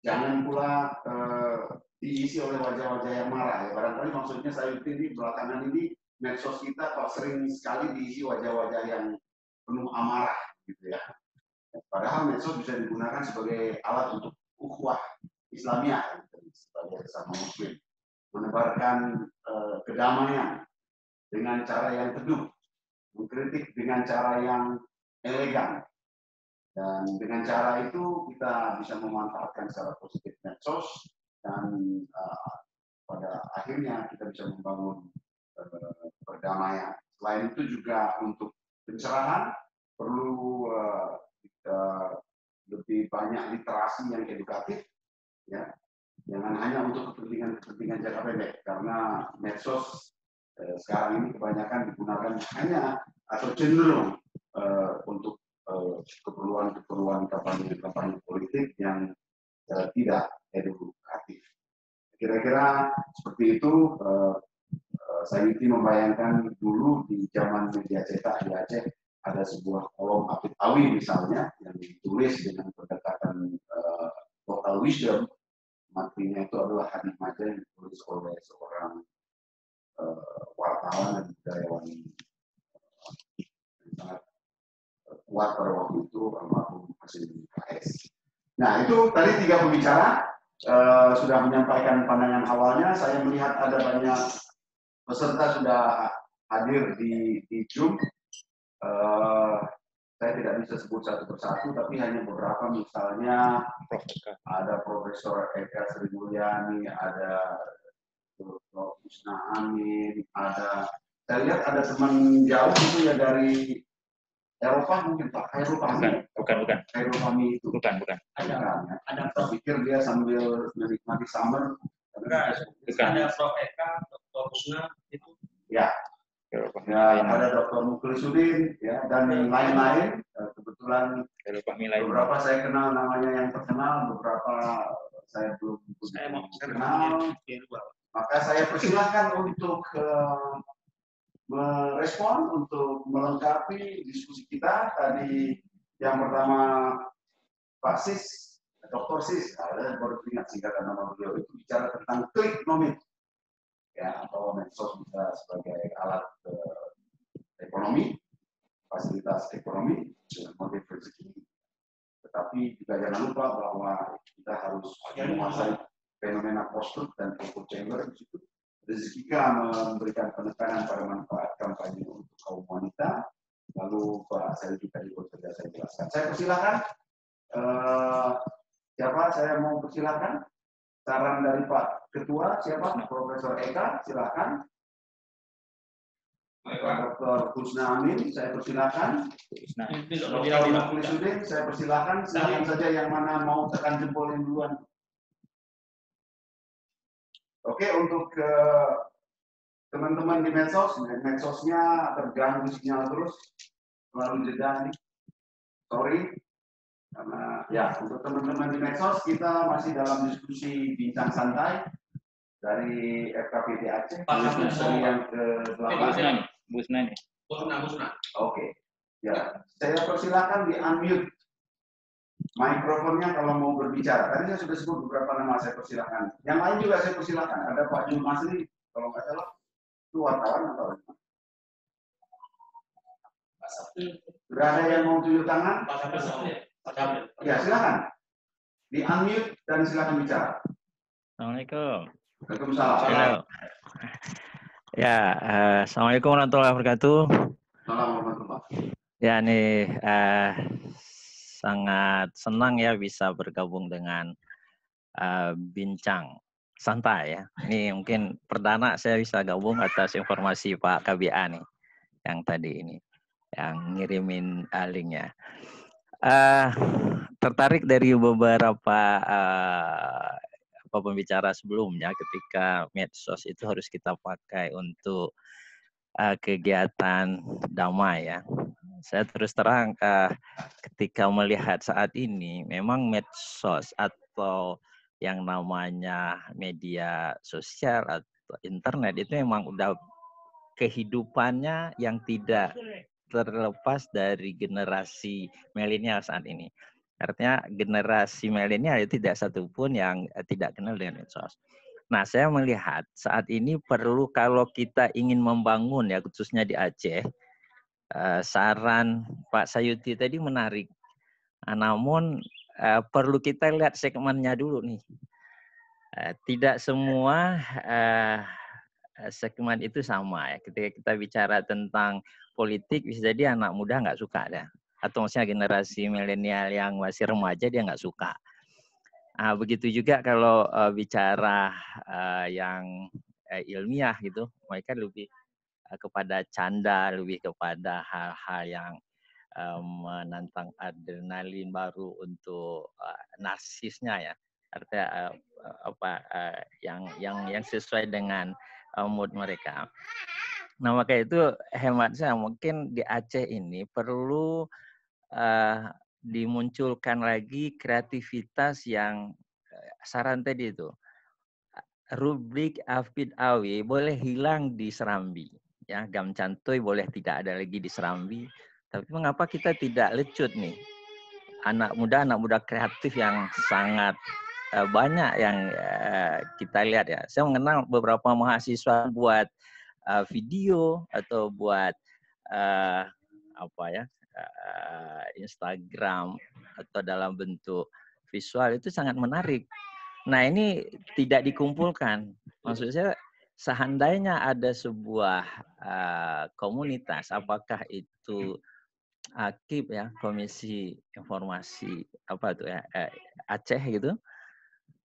jangan pula diisi oleh wajah-wajah yang marah. Ya, barangkali maksudnya saya ini belakangan ini medsos kita kok sering sekali diisi wajah-wajah yang penuh amarah, gitu ya. Padahal medsos bisa digunakan sebagai alat untuk ukhuwah Islamiyah, sebagai sesama Muslim, menebarkan kedamaian, dengan cara yang teduh, mengkritik dengan cara yang elegan. Dan dengan cara itu kita bisa memanfaatkan secara positif medsos dan pada akhirnya kita bisa membangun perdamaian. Selain itu juga untuk pencerahan perlu lebih banyak literasi yang edukatif, ya. Jangan hanya untuk kepentingan jangka pendek, karena medsos sekarang ini kebanyakan digunakan hanya atau cenderung untuk keperluan kampanye politik yang tidak edukatif. Kira-kira seperti itu. Saya membayangkan dulu di zaman media cetak di Aceh ada sebuah kolom Apit Awi misalnya yang ditulis dengan pendekatan local wisdom. Materinya itu adalah hadis maja yang ditulis oleh seorang wartawan dan budayawan yang sangat kuat pada waktu itu, almarhum Hasim KS. Nah, itu tadi 3 pembicara sudah menyampaikan pandangan awalnya. Saya melihat ada banyak peserta sudah hadir di Zoom. Saya tidak bisa sebut satu persatu, tapi hanya beberapa. Misalnya ada Profesor Eka Sri Mulyani, ada Dr. Husna Amin, ada. Saya lihat ada teman jauh itu ya dari Eropa mungkin Pak. Bukan. Eropa itu. Bukan. Ada. Saya pikir dia sambil menikmati summer. Bukan. Ada Prof Eka, Dr. Husna itu. Ya. Ya, ada Dr. Muklisudin, ya, dan lain-lain. Kebetulan beberapa saya kenal namanya yang terkenal, beberapa saya belum kenal. Maka saya persilahkan untuk merespon, untuk melengkapi diskusi kita. Tadi yang pertama Pak Sis, Dr. Sis, saya baru ingat singkatan nama beliau, itu bicara tentang kliknomik. Ya, atau medsos bisa sebagai alat ekonomi, fasilitas ekonomi dengan motif rezeki. Tetapi juga jangan lupa bahwa kita harus menguasai fenomena post-truth dan echo chamber di situ. Rezekika memberikan penekanan pada manfaat kampanye untuk kaum wanita. Lalu Pak Sari tadi sudah saya jelaskan. Saya persilakan. Siapa saya mau persilakan? Saran dari Pak Ketua, siapa? Profesor Eka, silakan. Dr. Husna Amin, saya persilakan. Dr. Muklisudin, saya persilakan. Silakan saja yang mana mau tekan jempol yang duluan. Oke, untuk teman-teman di medsosnya terganggu sinyal terus, lalu jeda nih. Sorry. Karena ya untuk teman-teman di medsos kita masih dalam diskusi bincang santai dari FKPD Aceh seri yang ke-8. Busna. Oke. Ya, saya persilakan di unmute mikrofonnya kalau mau berbicara. Tadi saya sudah sebut beberapa nama, saya persilakan. Yang lain juga saya persilakan. Ada Pak Jul Masri, kalau nggak salah itu wartawan atau apa? Sudah ada yang mau tunjuk tangan? Ya, silakan. Di unmute dan silakan bicara. Assalamualaikum. Waalaikumsalam. Ya, assalamualaikum warahmatullahi wabarakatuh. Assalamualaikum. Ya, nih sangat senang ya bisa bergabung dengan bincang santai ya. Ini mungkin perdana saya bisa gabung atas informasi Pak KBA nih yang tadi ini yang ngirimin linknya. Tertarik dari beberapa pembicara sebelumnya ketika medsos itu harus kita pakai untuk kegiatan damai ya. Saya terus terang ketika melihat saat ini memang medsos atau yang namanya media sosial atau internet itu memang udah kehidupannya yang tidak terlepas dari generasi milenial saat ini. Artinya generasi milenial itu tidak satupun yang tidak kenal dengan medsos. Nah, saya melihat saat ini perlu kalau kita ingin membangun ya khususnya di Aceh, saran Pak Sayuti tadi menarik. Namun perlu kita lihat segmennya dulu nih. Tidak semua segmen itu sama ya. Ketika kita bicara tentang politik, bisa jadi anak muda nggak suka ya. Atau maksudnya generasi milenial yang masih remaja dia nggak suka. Begitu juga kalau bicara yang ilmiah gitu, mereka lebih kepada canda, lebih kepada hal-hal yang menantang adrenalin baru untuk narsisnya ya, artinya yang sesuai dengan mood mereka. Nah maka itu hemat saya mungkin di Aceh ini perlu dimunculkan lagi kreativitas yang saran tadi itu, rubrik Afid Awi boleh hilang di Serambi, ya Gam Cantoy boleh tidak ada lagi di Serambi. Tapi mengapa kita tidak lecut nih? Anak muda kreatif yang sangat banyak yang kita lihat ya. Saya mengenal beberapa mahasiswa buat video atau buat Instagram atau dalam bentuk visual itu sangat menarik. Nah ini tidak dikumpulkan. Maksud saya seandainya ada sebuah komunitas, apakah itu AKIP ya, Komisi Informasi Aceh gitu,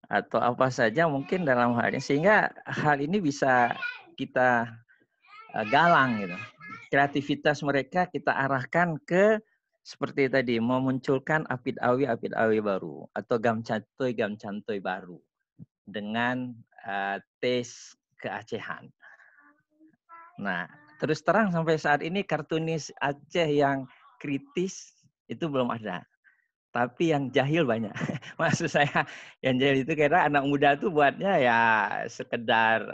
atau apa saja mungkin dalam hal ini, sehingga hal ini bisa kita galang gitu. Kreativitas mereka kita arahkan ke seperti tadi, memunculkan Apid Awi baru atau Gam Cantoy baru dengan tes keacehan. Nah, terus terang sampai saat ini kartunis Aceh yang kritis itu belum ada. Tapi yang jahil banyak. Maksud saya yang jahil itu karena anak muda tuh buatnya ya sekedar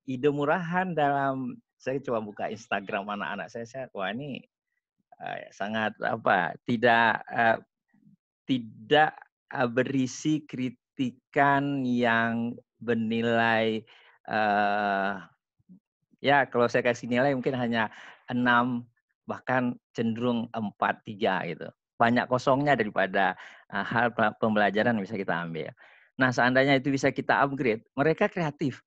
ide murahan dalam, saya coba buka Instagram anak-anak saya wah ini sangat tidak berisi kritikan yang bernilai ya kalau saya kasih nilai mungkin hanya 6 bahkan cenderung 4-3 gitu. Banyak kosongnya daripada hal pembelajaran yang bisa kita ambil. Nah, seandainya itu bisa kita upgrade, mereka kreatif.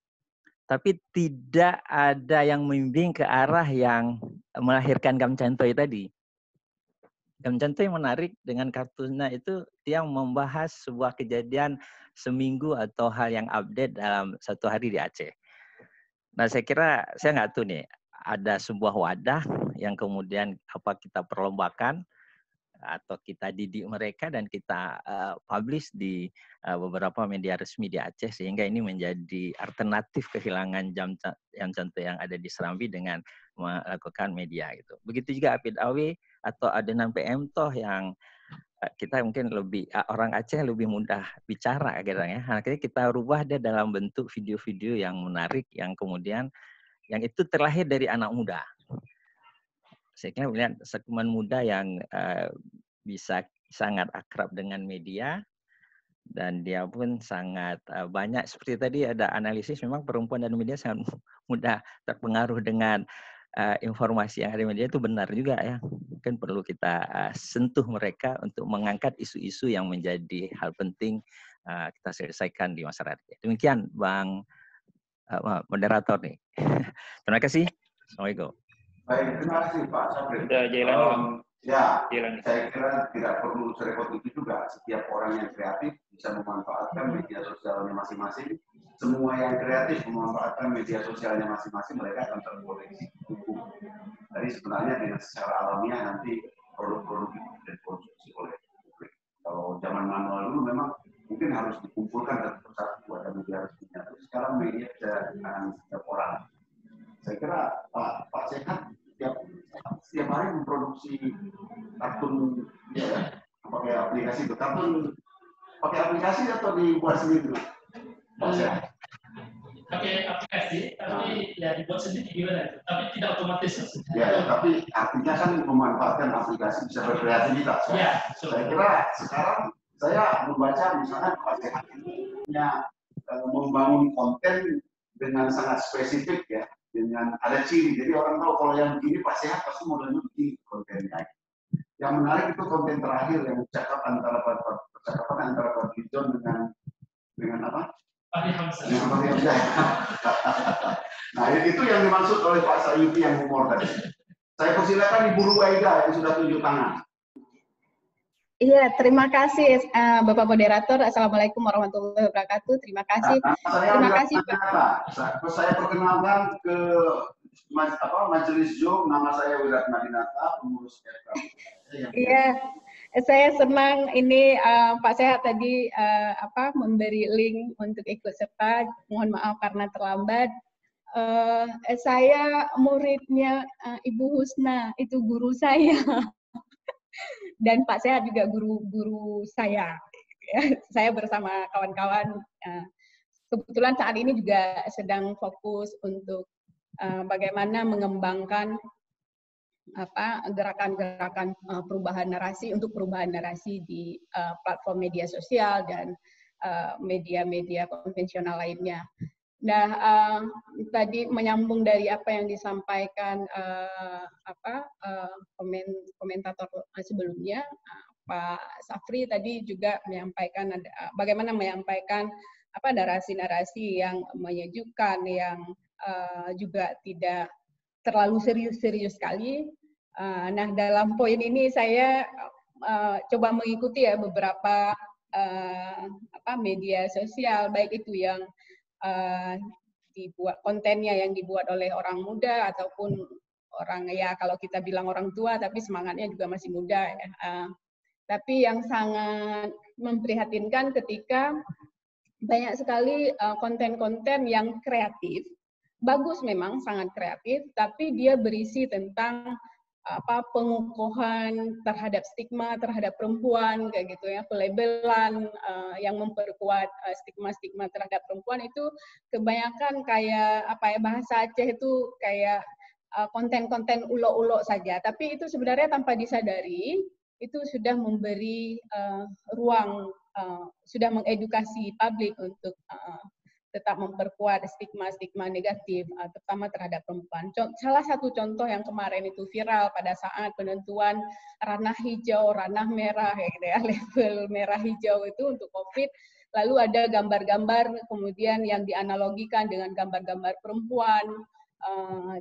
Tapi tidak ada yang membimbing ke arah yang melahirkan Gam Cantoy tadi. Gam Cantoy menarik dengan kartunnya itu, dia membahas sebuah kejadian seminggu atau hal yang update dalam satu hari di Aceh. Nah, saya kira, saya nggak tahu nih, ada sebuah wadah yang kemudian kita perlombakan atau kita didik mereka dan kita publish di beberapa media resmi di Aceh, sehingga ini menjadi alternatif kehilangan jam cantoy yang ada di Serambi dengan melakukan media gitu. Begitu juga Apid Awi atau Adenan PM Toh yang kita mungkin lebih orang Aceh lebih mudah bicara kadang ya. Akhirnya kita rubah dia dalam bentuk video-video yang menarik yang kemudian yang itu terlahir dari anak muda. Saya kira melihat segmen muda yang bisa sangat akrab dengan media dan dia pun sangat banyak seperti tadi ada analisis, memang perempuan dan media sangat mudah terpengaruh dengan informasi yang ada di media, itu benar juga ya. Mungkin perlu kita sentuh mereka untuk mengangkat isu-isu yang menjadi hal penting kita selesaikan di masyarakat. Demikian Bang moderator nih. Terima kasih. Assalamualaikum. Baik, terima kasih Pak Sabri. Saya kira tidak perlu serepot itu juga. Setiap orang yang kreatif bisa memanfaatkan media sosialnya masing-masing. Semua yang kreatif memanfaatkan media sosialnya masing-masing, mereka akan terkoneksi hukum. Jadi sebenarnya dengan secara alamiah nanti produk-produk itu dikonsumsi oleh publik. Kalau zaman manual dulu memang mungkin harus dikumpulkan satu persatu ada media resminya. Sekarang media bisa digunakan setiap orang. Saya kira Pak Sehat setiap hari memproduksi kartun ya, pakai aplikasi itu. Kartun pakai aplikasi atau dibuat sendiri? Pak Sehat. Pakai aplikasi, tapi ya dibuat sendiri gimana itu? Tapi tidak otomatis maksudnya. Ya, tapi artinya kan memanfaatkan aplikasi bisa berkreativitas. Ya, saya kira sekarang saya membaca misalnya Pak Sehat ini punya membangun konten dengan sangat spesifik ya. Dengan ada ciri, jadi orang tahu kalau yang begini Pak Sehat pasti modelnya begini kontennya. Yang menarik itu konten terakhir yang percakapan antara Pak John dengan apa? Fahri Hamzah. Nah, itu yang dimaksud oleh Pak Sayuti yang humor tadi. Saya persilakan Ibu Ruwaida yang sudah tunjuk tangan. Iya, terima kasih Bapak Moderator. Assalamualaikum warahmatullahi wabarakatuh. Terima kasih. Terima kasih Pak. Saya perkenalkan ke Majelis Zoom, nama saya Wiratna Dinata, pengurus RK. Iya, saya senang ini Pak Sehat tadi memberi link untuk ikut serta. Mohon maaf karena terlambat. Saya muridnya Ibu Husna, itu guru saya. Dan Pak Sehat juga guru saya. Saya bersama kawan-kawan kebetulan saat ini juga sedang fokus untuk bagaimana mengembangkan gerakan-gerakan perubahan narasi untuk perubahan narasi di platform media sosial dan media-media konvensional lainnya. Nah, tadi menyambung dari apa yang disampaikan komentator sebelumnya, Pak Safri tadi juga menyampaikan bagaimana menyampaikan narasi-narasi yang menyejukkan, yang juga tidak terlalu serius-serius sekali. Nah, dalam poin ini saya coba mengikuti ya beberapa media sosial, baik itu yang dibuat kontennya yang dibuat oleh orang muda ataupun orang, ya kalau kita bilang orang tua tapi semangatnya juga masih muda ya. Tapi yang sangat memprihatinkan ketika banyak sekali konten-konten yang kreatif, bagus memang sangat kreatif, tapi dia berisi tentang pengukuhan terhadap stigma terhadap perempuan kayak gitu ya, pelabelan yang memperkuat stigma-stigma terhadap perempuan itu kebanyakan kayak bahasa Aceh itu kayak konten-konten ulo-ulo saja, tapi itu sebenarnya tanpa disadari itu sudah memberi ruang, sudah mengedukasi publik untuk tetap memperkuat stigma-stigma negatif, terutama terhadap perempuan. Salah satu contoh yang kemarin itu viral pada saat penentuan ranah hijau, ranah merah, ya, level merah hijau itu untuk COVID, lalu ada gambar-gambar kemudian yang dianalogikan dengan gambar-gambar perempuan,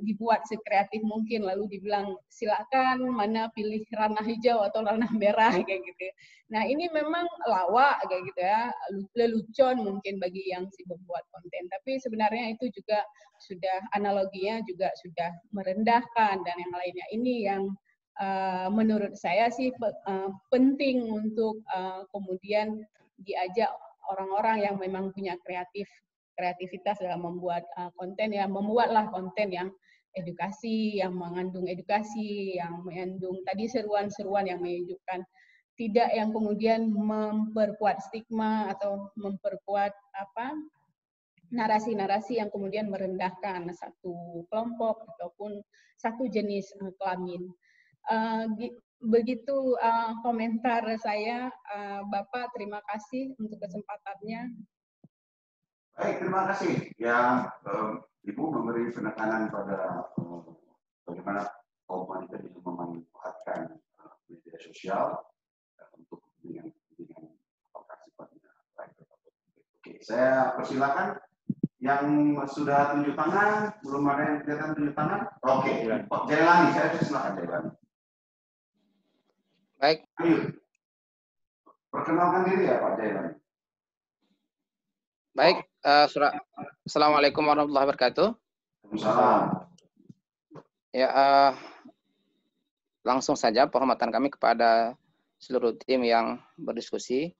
dibuat sekreatif mungkin, lalu dibilang silakan mana pilih ranah hijau atau ranah merah kayak gitu. Nah, ini memang lawak kayak gitu ya, lelucon mungkin bagi yang si membuat konten, tapi sebenarnya itu juga sudah analoginya juga sudah merendahkan dan yang lainnya. Ini yang menurut saya sih penting untuk kemudian diajak orang-orang yang memang punya kreativitas dalam membuat konten, ya membuatlah konten yang edukasi, yang mengandung edukasi, yang mengandung tadi seruan-seruan yang menyejukkan, tidak yang kemudian memperkuat stigma atau memperkuat narasi-narasi yang kemudian merendahkan satu kelompok ataupun satu jenis kelamin. Begitu komentar saya, Bapak, terima kasih untuk kesempatannya. Baik, terima kasih. Ya, Ibu memberi penekanan pada bagaimana kaum wanita bisa memanfaatkan media sosial untuk kepentingan apakah sifatnya baik atau buruk. Oke, saya persilakan yang sudah tunjuk tangan, belum ada yang kelihatan tunjuk tangan. Oke, Pak Jailani, saya persilakan Jailani. Baik. Ayo, perkenalkan diri ya Pak Jailani. Baik. Assalamualaikum warahmatullahi wabarakatuh. Waalaikumsalam. Ya, langsung saja penghormatan kami kepada seluruh tim yang berdiskusi.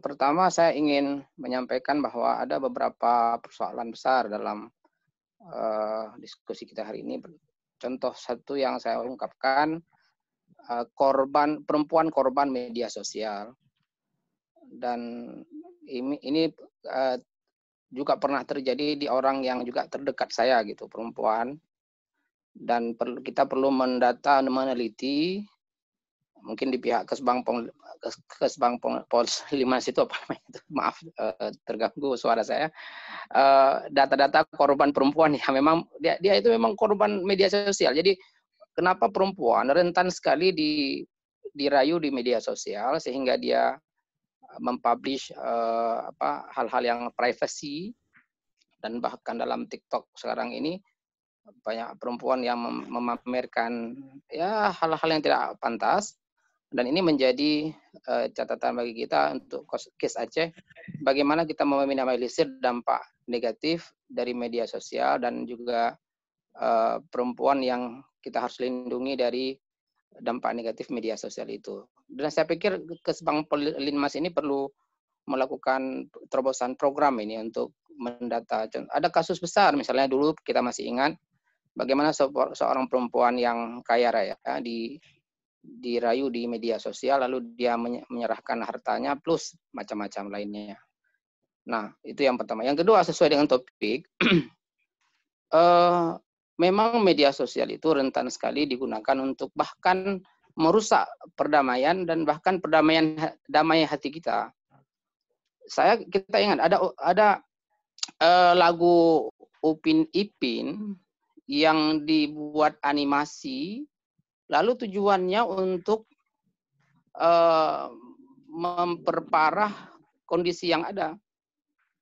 Pertama, saya ingin menyampaikan bahwa ada beberapa persoalan besar dalam diskusi kita hari ini. Contoh satu yang saya ungkapkan, perempuan korban media sosial. Dan ini juga pernah terjadi di orang yang juga terdekat saya gitu, perempuan, dan kita perlu mendata, meneliti, mungkin di pihak Kesbang Pol Limas itu apa namanya itu, maaf terganggu suara saya, data-data korban perempuan ya, memang dia itu memang korban media sosial. Jadi kenapa perempuan rentan sekali dirayu di media sosial sehingga dia mempublish hal-hal yang privacy, dan bahkan dalam TikTok sekarang ini banyak perempuan yang memamerkan ya hal-hal yang tidak pantas, dan ini menjadi catatan bagi kita untuk case Aceh, bagaimana kita meminimalisir dampak negatif dari media sosial dan juga perempuan yang kita harus lindungi dari dampak negatif media sosial itu. Dan saya pikir Kesbang Linmas ini perlu melakukan terobosan program ini untuk mendata. Ada kasus besar, misalnya dulu kita masih ingat bagaimana seorang perempuan yang kaya raya dirayu di media sosial, lalu dia menyerahkan hartanya plus macam-macam lainnya. Nah, itu yang pertama. Yang kedua, sesuai dengan topik, memang media sosial itu rentan sekali digunakan untuk bahkan merusak perdamaian dan bahkan damai hati kita. Kita ingat ada lagu Upin Ipin yang dibuat animasi, lalu tujuannya untuk memperparah kondisi yang ada.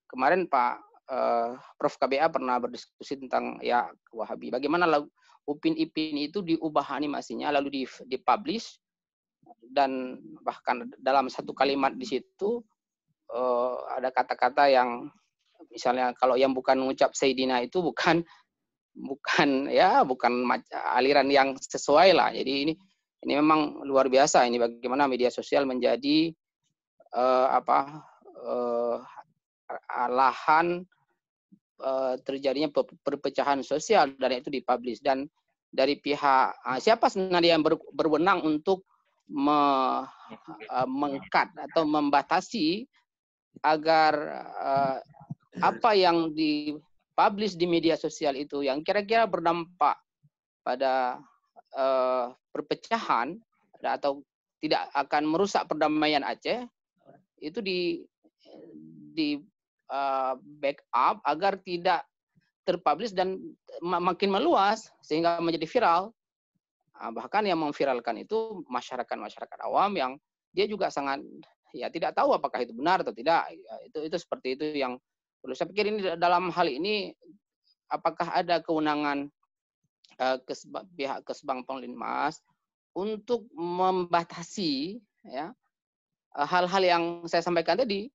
Kemarin Prof. KBA pernah berdiskusi tentang ya Wahabi. Bagaimana lagu Upin Ipin itu diubah animasinya, lalu dipublish, dan bahkan dalam satu kalimat di situ ada kata-kata yang misalnya kalau yang bukan mengucap Sayyidina itu bukan aliran yang sesuai lah. Jadi ini memang luar biasa ini bagaimana media sosial menjadi lahan terjadinya perpecahan sosial, dan itu dipublish. Dan dari pihak siapa sebenarnya yang berwenang untuk mengkat atau membatasi agar apa yang dipublish di media sosial itu yang kira-kira berdampak pada perpecahan atau tidak akan merusak perdamaian Aceh, itu di backup agar tidak terpublish dan makin meluas sehingga menjadi viral. Bahkan yang memviralkan itu masyarakat awam yang dia juga sangat ya tidak tahu apakah itu benar atau tidak. Itu seperti itu yang perlu. Saya pikir ini dalam hal ini apakah ada kewenangan pihak Kesbang Linmas untuk membatasi ya hal-hal yang saya sampaikan tadi.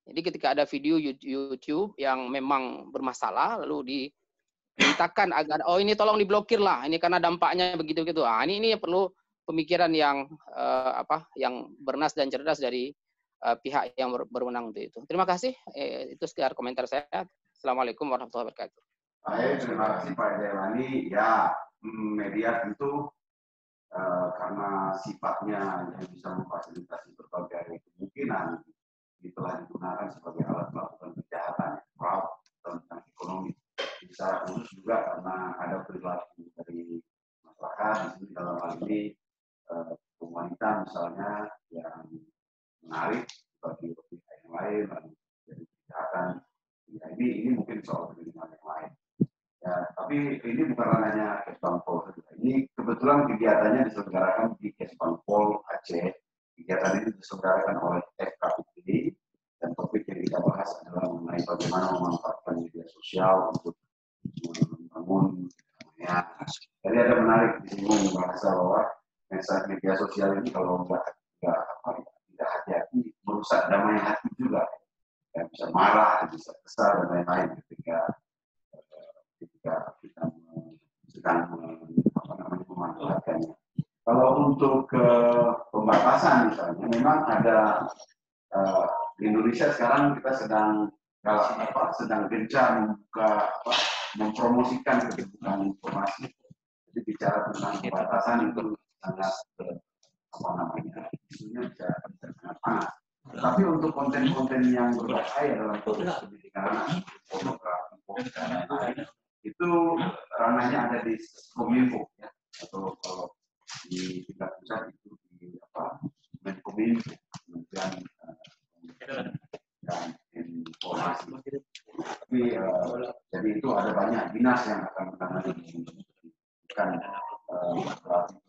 Jadi ketika ada video YouTube yang memang bermasalah, lalu dimintakan agar ini tolong diblokir lah, ini karena dampaknya begitu-begitu. Ini perlu pemikiran yang yang bernas dan cerdas dari pihak yang berwenang untuk itu. Terima kasih. Itu sekedar komentar saya. Assalamualaikum warahmatullahi wabarakatuh. Baik, terima kasih Pak Delani. Ya, media tentu karena sifatnya yang bisa memfasilitasi berbagai kemungkinan, telah digunakan sebagai alat melakukan kejahatan, fraud, tentang ekonomi. Secara khusus juga karena ada perilaku dari masyarakat di sini dalam hal ini wanita misalnya yang menarik bagi pihak yang lain, lalu jadi kejahatan. Ya, ini mungkin soal perlindungan yang lain. Ya, tapi ini bukan ranahnya Kesbang Pol. Ini kebetulan kegiatannya diselenggarakan di Kesbang Pol Aceh. Kegiatan ini diselenggarakan oleh FKPD, dan topik yang kita bahas adalah mengenai bagaimana memanfaatkan media sosial untuk membangun. Ya, jadi ada menarik di sini membahas bahwa media sosial ini kalau tidak hati-hati merusak damai hati juga. Ya, bisa marah, bisa kesal dan lain-lain ketika kita sedang memanfaatkannya. Kalau untuk pembatasan misalnya, memang ada di Indonesia sekarang kita sedang gencar mempromosikan keterbukaan informasi. Jadi bicara tentang pembatasan itu sangat isunya bisa sangat panas. Tapi untuk konten-konten yang berbahaya dalam proses pendidikan anak, pornografi, dan lain-lain, itu ranahnya ada di Kominfo, ya, atau kalau di tingkat pusat itu di Menkominfo, Kementerian dan Informasi. Tapi jadi itu ada banyak dinas yang akan menangani ini, bukan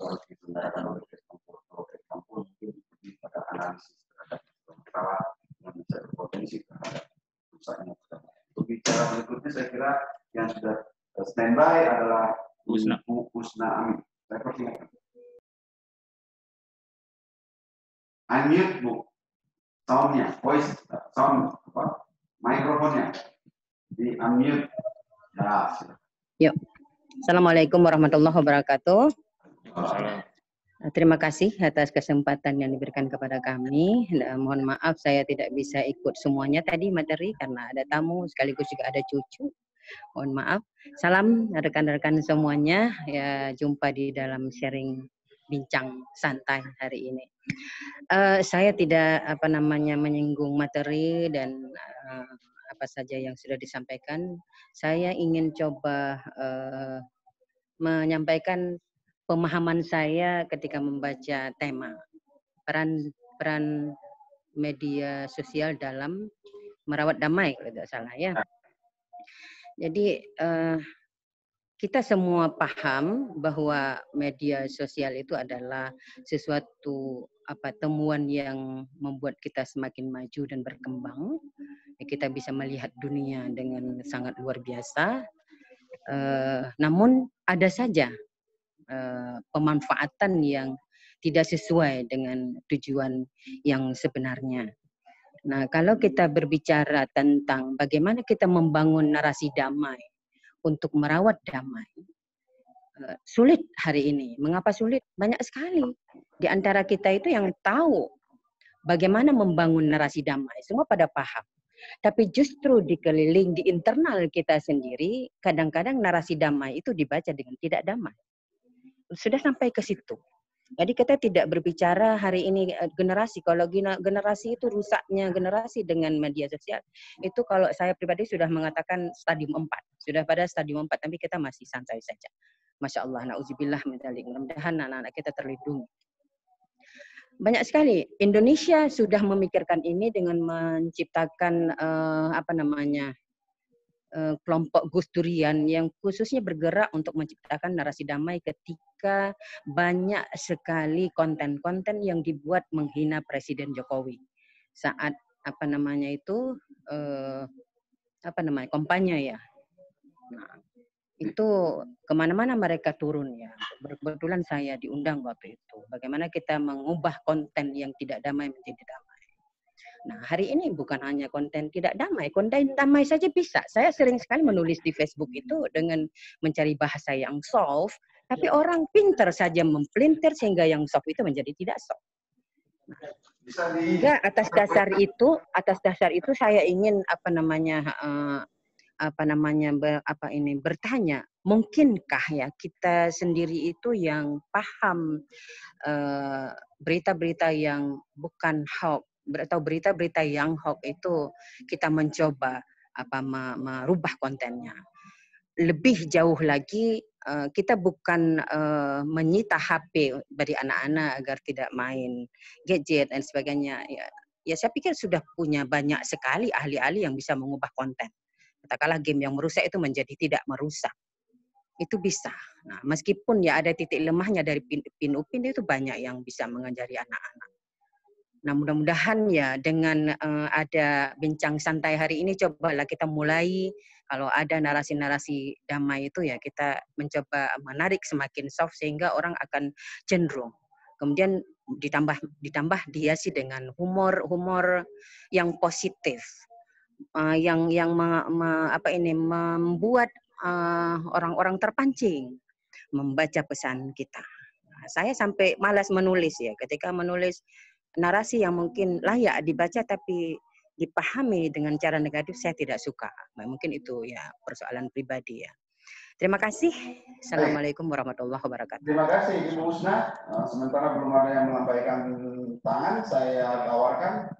harus diselenggarakan oleh Kesbang Pol. Kesbang Pol mungkin lebih pada analisis terhadap masalah yang sudah standby adalah Husna. Bu Husna Amin. Saya persilakan. Unmute Bu. Soundnya, voice, sound, mikrofonnya di unmute. Ya. Yuk. Assalamualaikum warahmatullahi wabarakatuh. Waalaikumsalam. Terima kasih atas kesempatan yang diberikan kepada kami. Mohon maaf saya tidak bisa ikut semuanya tadi materi karena ada tamu sekaligus juga ada cucu. Mohon maaf. Salam rekan-rekan semuanya. Ya, jumpa di dalam sharing bincang santai hari ini. Saya tidak menyinggung materi dan apa saja yang sudah disampaikan. Saya ingin coba menyampaikan pemahaman saya ketika membaca tema peran media sosial dalam merawat damai, kalau tidak salah ya. Jadi kita semua paham bahwa media sosial itu adalah sesuatu temuan yang membuat kita semakin maju dan berkembang. Kita bisa melihat dunia dengan sangat luar biasa. Namun ada saja pemanfaatan yang tidak sesuai dengan tujuan yang sebenarnya. Nah, kalau kita berbicara tentang bagaimana kita membangun narasi damai untuk merawat damai, sulit hari ini. Mengapa sulit? Banyak sekali di antara kita itu yang tahu bagaimana membangun narasi damai. Semua pada paham. Tapi justru dikeliling di internal kita sendiri, kadang-kadang narasi damai itu dibaca dengan tidak damai. Sudah sampai ke situ. Jadi kita tidak berbicara hari ini generasi. Kalau generasi itu rusaknya generasi dengan media sosial. Itu kalau saya pribadi sudah mengatakan stadium 4. Sudah pada stadium 4, tapi kita masih santai saja. Masya Allah, na'udzubillah min dzalik. Mudah-mudahan anak-anak kita terlindungi. Banyak sekali. Indonesia sudah memikirkan ini dengan menciptakan kelompok Gus Durian yang khususnya bergerak untuk menciptakan narasi damai ketika banyak sekali konten-konten yang dibuat menghina Presiden Jokowi saat kampanye ya. Nah, itu kemana-mana mereka turun ya. Kebetulan saya diundang waktu itu. Bagaimana kita mengubah konten yang tidak damai menjadi damai. Nah, hari ini bukan hanya konten tidak damai, konten damai saja bisa. Saya sering sekali menulis di Facebook itu dengan mencari bahasa yang soft, tapi orang pintar saja mempelintir sehingga yang soft itu menjadi tidak soft. Nah, atas dasar itu saya ingin bertanya, mungkinkah ya kita sendiri itu yang paham berita-berita yang bukan hoax atau berita-berita yang hoax itu kita mencoba merubah kontennya. Lebih jauh lagi kita bukan menyita HP dari anak-anak agar tidak main gadget dan sebagainya. Ya saya pikir sudah punya banyak sekali ahli-ahli yang bisa mengubah konten. Katakanlah game yang merusak itu menjadi tidak merusak. Itu bisa. Nah, meskipun ya ada titik lemahnya dari Pin Upin itu banyak yang bisa mengajari anak-anak. Nah, mudah-mudahan ya dengan ada bincang santai hari ini cobalah kita mulai kalau ada narasi-narasi damai itu ya kita mencoba menarik semakin soft sehingga orang akan cenderung. Kemudian ditambah dihiasi dengan humor yang positif. Yang membuat orang-orang terpancing membaca pesan kita. Nah, saya sampai malas menulis ya ketika menulis narasi yang mungkin layak dibaca tapi dipahami dengan cara negatif saya tidak suka. Nah, mungkin itu ya persoalan pribadi ya. Terima kasih. Assalamualaikum warahmatullahi wabarakatuh. Terima kasih Ibu Husna. Sementara belum ada yang melampaikan tangan, saya tawarkan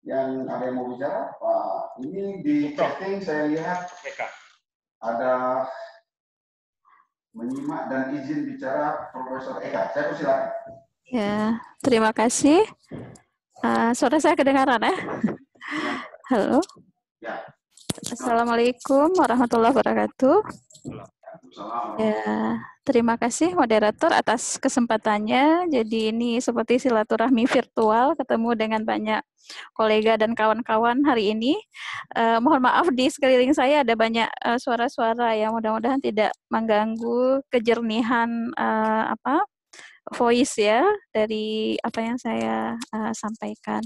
yang ada yang mau bicara. Ini di chatting saya lihat ada menyimak dan izin bicara Profesor Eka. Saya persilakan. Ya, terima kasih. Suara saya kedengaran ya? Halo. Ya. Assalamualaikum warahmatullahi wabarakatuh. Ya, terima kasih moderator atas kesempatannya. Jadi ini seperti silaturahmi virtual, ketemu dengan banyak kolega dan kawan-kawan hari ini. Mohon maaf di sekeliling saya ada banyak suara-suara yang mudah-mudahan tidak mengganggu kejernihan voice ya dari apa yang saya sampaikan.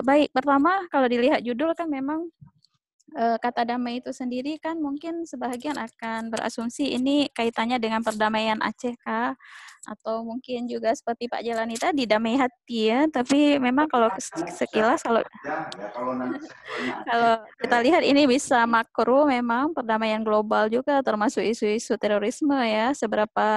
Baik, pertama kalau dilihat judul kan memang kata damai itu sendiri kan mungkin sebahagian akan berasumsi ini kaitannya dengan perdamaian Aceh kah? Atau mungkin juga seperti Pak Jalani tadi damai hati ya, tapi memang kalau sekilas kalau kita lihat ini bisa makro memang perdamaian global juga termasuk isu-isu terorisme ya, seberapa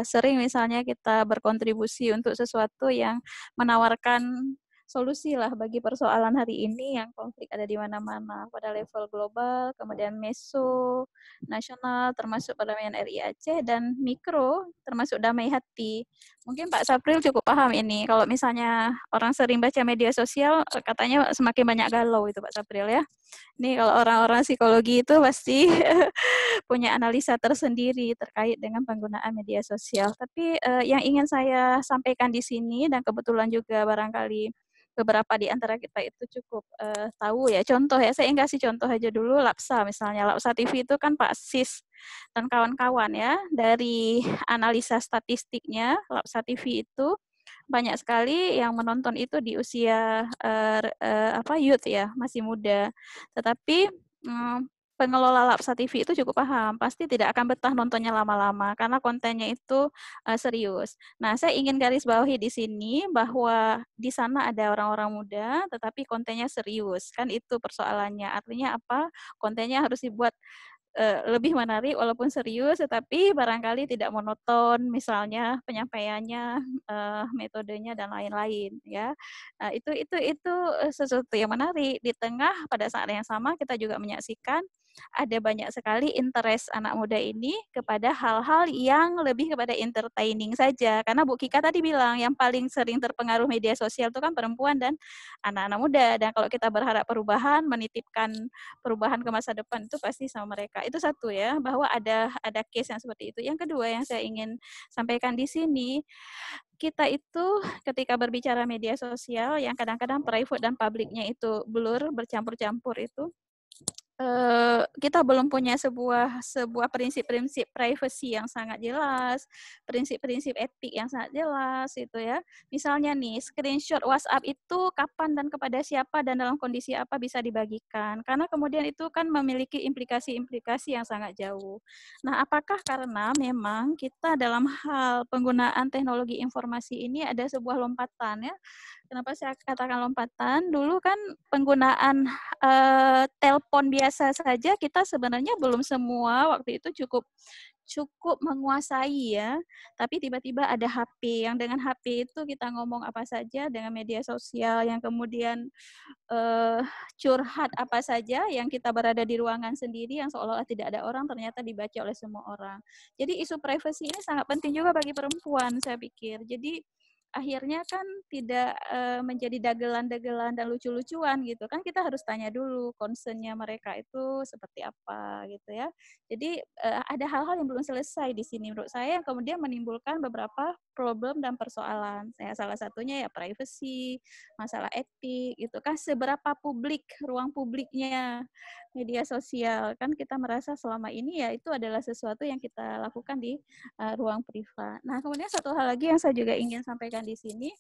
sering misalnya kita berkontribusi untuk sesuatu yang menawarkan solusi lah bagi persoalan hari ini yang konflik ada di mana-mana pada level global, kemudian meso, nasional, termasuk perdamaian RI Aceh, dan mikro, termasuk damai hati. Mungkin Pak Sapril cukup paham ini. Kalau misalnya orang sering baca media sosial, katanya semakin banyak galau itu Pak Sapril ya. Ini kalau orang-orang psikologi itu pasti punya analisa tersendiri terkait dengan penggunaan media sosial. Tapi yang ingin saya sampaikan di sini, dan kebetulan juga barangkali beberapa di antara kita itu cukup tahu ya. Contoh ya, saya kasih contoh aja dulu Lapsa misalnya. Lapsa TV itu kan Pak Sis dan kawan-kawan ya. Dari analisa statistiknya, Lapsa TV itu banyak sekali yang menonton itu di usia youth ya, masih muda. Tetapi pengelola Lapsa TV itu cukup paham, pasti tidak akan betah nontonnya lama-lama karena kontennya itu serius. Nah, saya ingin garis bawahi di sini bahwa di sana ada orang-orang muda, tetapi kontennya serius, kan itu persoalannya. Artinya apa? Kontennya harus dibuat lebih menarik walaupun serius, tetapi barangkali tidak monoton, misalnya penyampaiannya, metodenya dan lain-lain ya. Itu sesuatu yang menarik. Di tengah pada saat yang sama kita juga menyaksikan ada banyak sekali interest anak muda ini kepada hal-hal yang lebih kepada entertaining saja. Karena Bu Kika tadi bilang yang paling sering terpengaruh media sosial itu kan perempuan dan anak-anak muda. Dan kalau kita berharap perubahan, menitipkan perubahan ke masa depan itu pasti sama mereka. Itu satu ya, bahwa ada case yang seperti itu. Yang kedua yang saya ingin sampaikan di sini, kita itu ketika berbicara media sosial yang kadang-kadang private dan publiknya itu blur, bercampur-campur itu, kita belum punya sebuah prinsip-prinsip privacy yang sangat jelas, prinsip-prinsip etik yang sangat jelas itu ya. Misalnya nih, screenshot WhatsApp itu kapan dan kepada siapa dan dalam kondisi apa bisa dibagikan. Karena kemudian itu kan memiliki implikasi-implikasi yang sangat jauh. Nah, apakah karena memang kita dalam hal penggunaan teknologi informasi ini ada sebuah lompatan ya? Kenapa saya katakan lompatan? Dulu kan penggunaan telepon biasa saja kita sebenarnya belum semua waktu itu cukup menguasai ya. Tapi tiba-tiba ada HP, yang dengan HP itu kita ngomong apa saja, dengan media sosial yang kemudian curhat apa saja, yang kita berada di ruangan sendiri yang seolah-olah tidak ada orang ternyata dibaca oleh semua orang. Jadi isu privasi ini sangat penting juga bagi perempuan saya pikir. Jadi akhirnya kan tidak menjadi dagelan-dagelan dan lucu-lucuan gitu kan, kita harus tanya dulu concern-nya mereka itu seperti apa gitu ya. Jadi ada hal-hal yang belum selesai di sini menurut saya yang kemudian menimbulkan beberapa problem dan persoalan. Salah satunya ya privacy, masalah etik gitu kan, seberapa publik ruang publiknya media sosial. Kan kita merasa selama ini ya itu adalah sesuatu yang kita lakukan di ruang privat. Nah, kemudian satu hal lagi yang saya juga ingin sampaikan di sini,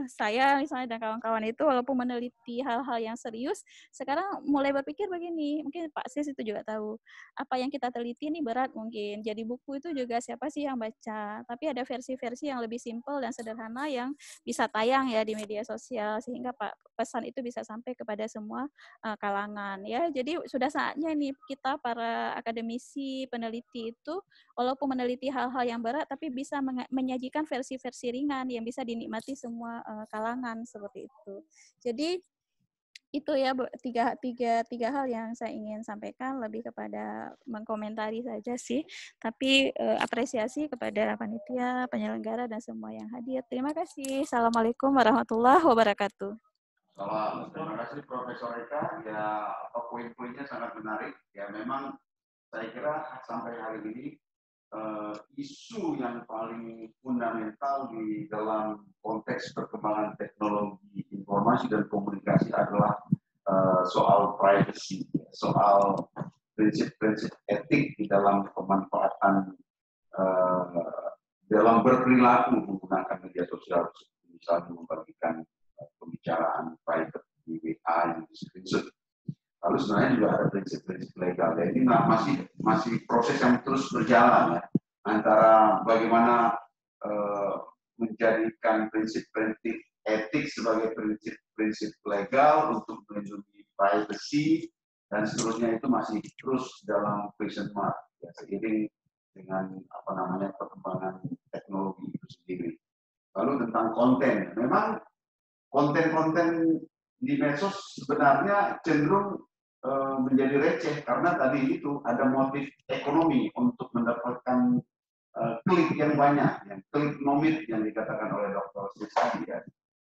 saya misalnya dan kawan-kawan itu walaupun meneliti hal-hal yang serius, sekarang mulai berpikir begini, mungkin Pak Sis itu juga tahu, apa yang kita teliti ini berat mungkin, jadi buku itu juga siapa sih yang baca, tapi ada versi-versi yang lebih simpel dan sederhana yang bisa tayang ya di media sosial, sehingga pesan itu bisa sampai kepada semua kalangan ya. Jadi sudah saatnya nih kita para akademisi, peneliti itu walaupun meneliti hal-hal yang berat tapi bisa menyajikan versi-versi ringan yang bisa dinikmati semua kalangan seperti itu. Jadi itu ya tiga hal yang saya ingin sampaikan, lebih kepada mengkomentari saja sih, tapi apresiasi kepada panitia, penyelenggara dan semua yang hadir. Terima kasih. Assalamualaikum warahmatullahi wabarakatuh. Salam. Terima kasih Profesor Eka. Ya, poin-poinnya sangat menarik. Ya, memang saya kira sampai hari ini isu yang paling fundamental di dalam konteks perkembangan teknologi informasi dan komunikasi adalah soal privacy, soal prinsip-prinsip etik di dalam pemanfaatan dalam berperilaku menggunakan media sosial, misalnya membagikan pembicaraan private di WA yang di-screenshot. Lalu sebenarnya juga ada prinsip-prinsip legal. Jadi masih proses yang terus berjalan ya, antara bagaimana menjadikan prinsip-prinsip etik sebagai prinsip-prinsip legal untuk melindungi privacy dan seterusnya, itu masih terus dalam question mark ya, seiring dengan perkembangan teknologi itu sendiri. Lalu tentang konten, memang konten-konten di medsos sebenarnya cenderung menjadi receh karena tadi itu ada motif ekonomi untuk mendapatkan klik yang banyak, yang klik nomit yang dikatakan oleh Dr. Sis tadi ya.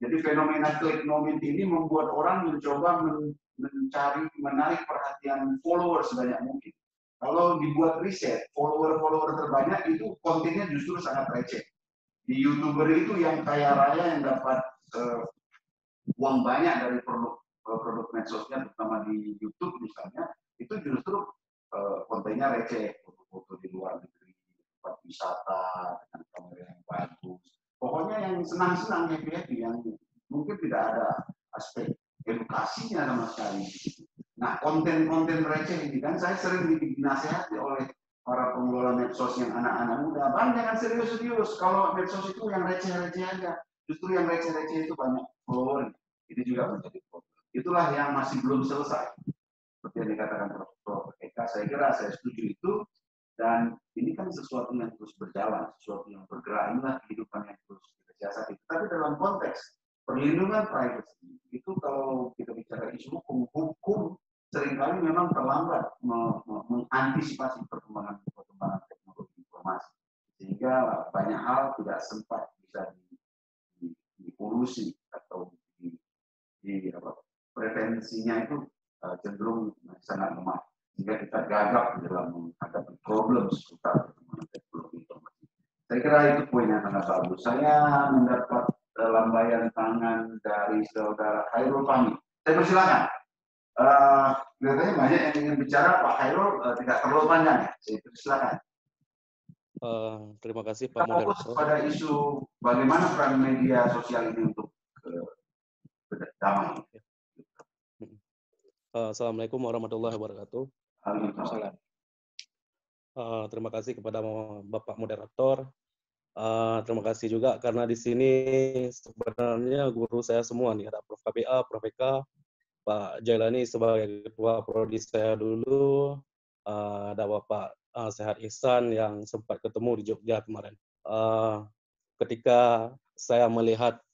Jadi fenomena klik nomit ini membuat orang mencoba menarik perhatian follower sebanyak mungkin. Kalau dibuat riset, follower terbanyak itu kontennya justru sangat receh. Di YouTuber itu yang kaya raya yang dapat uang banyak dari produk medsosnya, terutama di YouTube misalnya, itu justru kontennya receh, foto-foto di luar negeri, tempat wisata dengan kamera yang bagus. Pokoknya yang senang-senang, happy-happy, yang mungkin tidak ada aspek edukasinya sama sekali. Nah, konten-konten receh ini kan saya sering dinasehati oleh para pengelola medsos yang anak-anak muda, Bang, jangan serius-serius. Kalau medsos itu yang receh-receh aja. Justru yang receh-receh itu banyak follower. Ini juga menjadi problem. Itulah yang masih belum selesai. Seperti yang dikatakan Prof. Eka, saya kira saya setuju itu. Dan ini kan sesuatu yang terus berjalan, sesuatu yang bergerak. Inilah kehidupan yang terus kita siasati. Tapi dalam konteks perlindungan privacy, itu kalau kita bicara isu hukum seringkali memang terlambat mengantisipasi perkembangan teknologi informasi. Sehingga banyak hal tidak sempat bisa diurusi atau prevensinya itu cenderung sangat lemah, sehingga kita gagap dalam menghadapi problem seputar perkembangan teknologi informasi. Saya kira itu poin yang sangat bagus. Saya mendapat lambaian tangan dari saudara Khairul Fahmi. Saya persilakan. Kelihatannya banyak yang ingin bicara, Pak Khairul, tidak terlalu panjang ya. Saya persilakan. Terima kasih Pak Moderator. Fokus pada isu bagaimana peran media sosial ini untuk damai. Assalamualaikum warahmatullahi wabarakatuh. Waalaikumsalam. Terima kasih kepada Bapak Moderator. Terima kasih juga karena di sini sebenarnya guru saya semua nih, ada Prof. KPA, Prof. Eka, Pak Jailani sebagai ketua prodi saya dulu, ada Bapak Sehat Ihsan yang sempat ketemu di Jogja kemarin. Ketika saya melihat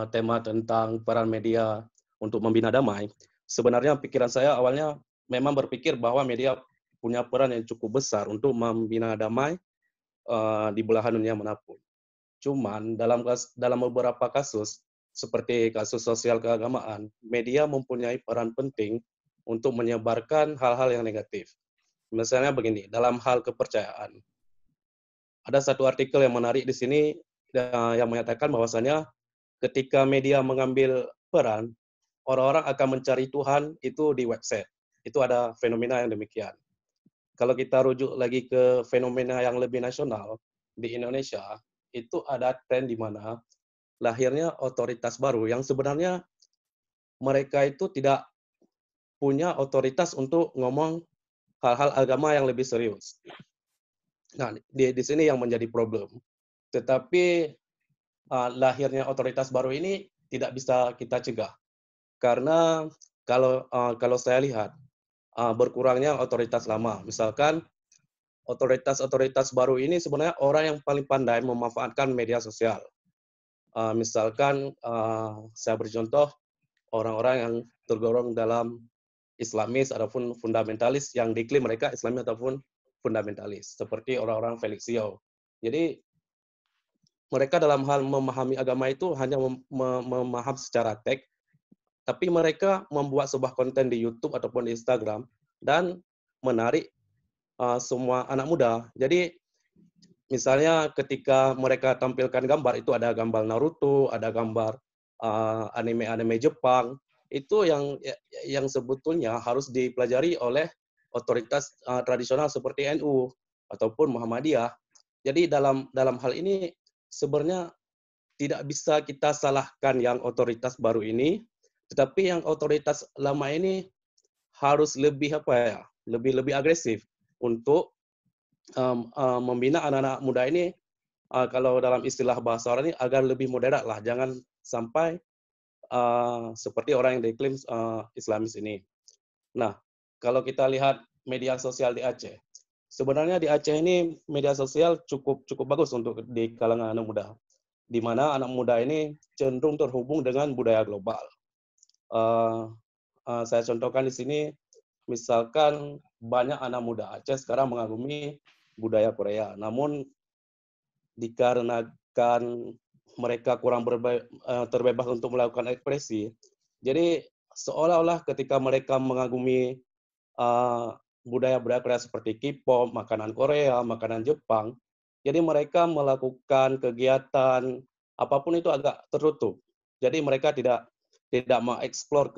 tema tentang peran media untuk membina damai, sebenarnya pikiran saya awalnya memang berpikir bahwa media punya peran yang cukup besar untuk membina damai di belahan dunia manapun. Cuman dalam beberapa kasus, seperti kasus sosial keagamaan, media mempunyai peran penting untuk menyebarkan hal-hal yang negatif. Misalnya begini, dalam hal kepercayaan. Ada satu artikel yang menarik di sini yang menyatakan bahwasanya ketika media mengambil peran, orang-orang akan mencari Tuhan itu di website. Itu ada fenomena yang demikian. Kalau kita rujuk lagi ke fenomena yang lebih nasional, di Indonesia, itu ada tren di mana lahirnya otoritas baru yang sebenarnya mereka itu tidak punya otoritas untuk ngomong hal-hal agama yang lebih serius. Nah, di sini yang menjadi problem. Tetapi lahirnya otoritas baru ini tidak bisa kita cegah. Karena kalau saya lihat, berkurangnya otoritas lama. Misalkan, otoritas baru ini sebenarnya orang yang paling pandai memanfaatkan media sosial. Misalkan, saya beri contoh, orang-orang yang tergolong dalam Islamis ataupun fundamentalis yang diklaim mereka Islamis ataupun fundamentalis, seperti orang-orang Felix Yeo. Jadi, mereka dalam hal memahami agama itu hanya memaham secara teks, tapi mereka membuat sebuah konten di YouTube ataupun di Instagram dan menarik semua anak muda. Jadi misalnya ketika mereka tampilkan gambar, itu ada gambar Naruto, ada gambar anime-anime Jepang, itu yang sebetulnya harus dipelajari oleh otoritas tradisional seperti NU ataupun Muhammadiyah. Jadi dalam hal ini sebenarnya tidak bisa kita salahkan yang otoritas baru ini, tetapi yang otoritas lama ini harus lebih lebih agresif untuk membina anak-anak muda ini, kalau dalam istilah bahasa orang ini agar lebih moderat lah, jangan sampai seperti orang yang diklaim Islamis ini. Nah, kalau kita lihat media sosial di Aceh, sebenarnya di Aceh ini media sosial cukup bagus untuk di kalangan anak muda, di mana anak muda ini cenderung terhubung dengan budaya global. Saya contohkan di sini, misalkan banyak anak muda Aceh sekarang mengagumi budaya Korea, namun dikarenakan mereka kurang terbebas untuk melakukan ekspresi, jadi seolah-olah ketika mereka mengagumi budaya Korea seperti K-pop, makanan Korea, makanan Jepang, jadi mereka melakukan kegiatan apapun itu agak tertutup. Jadi mereka tidak mengeksplor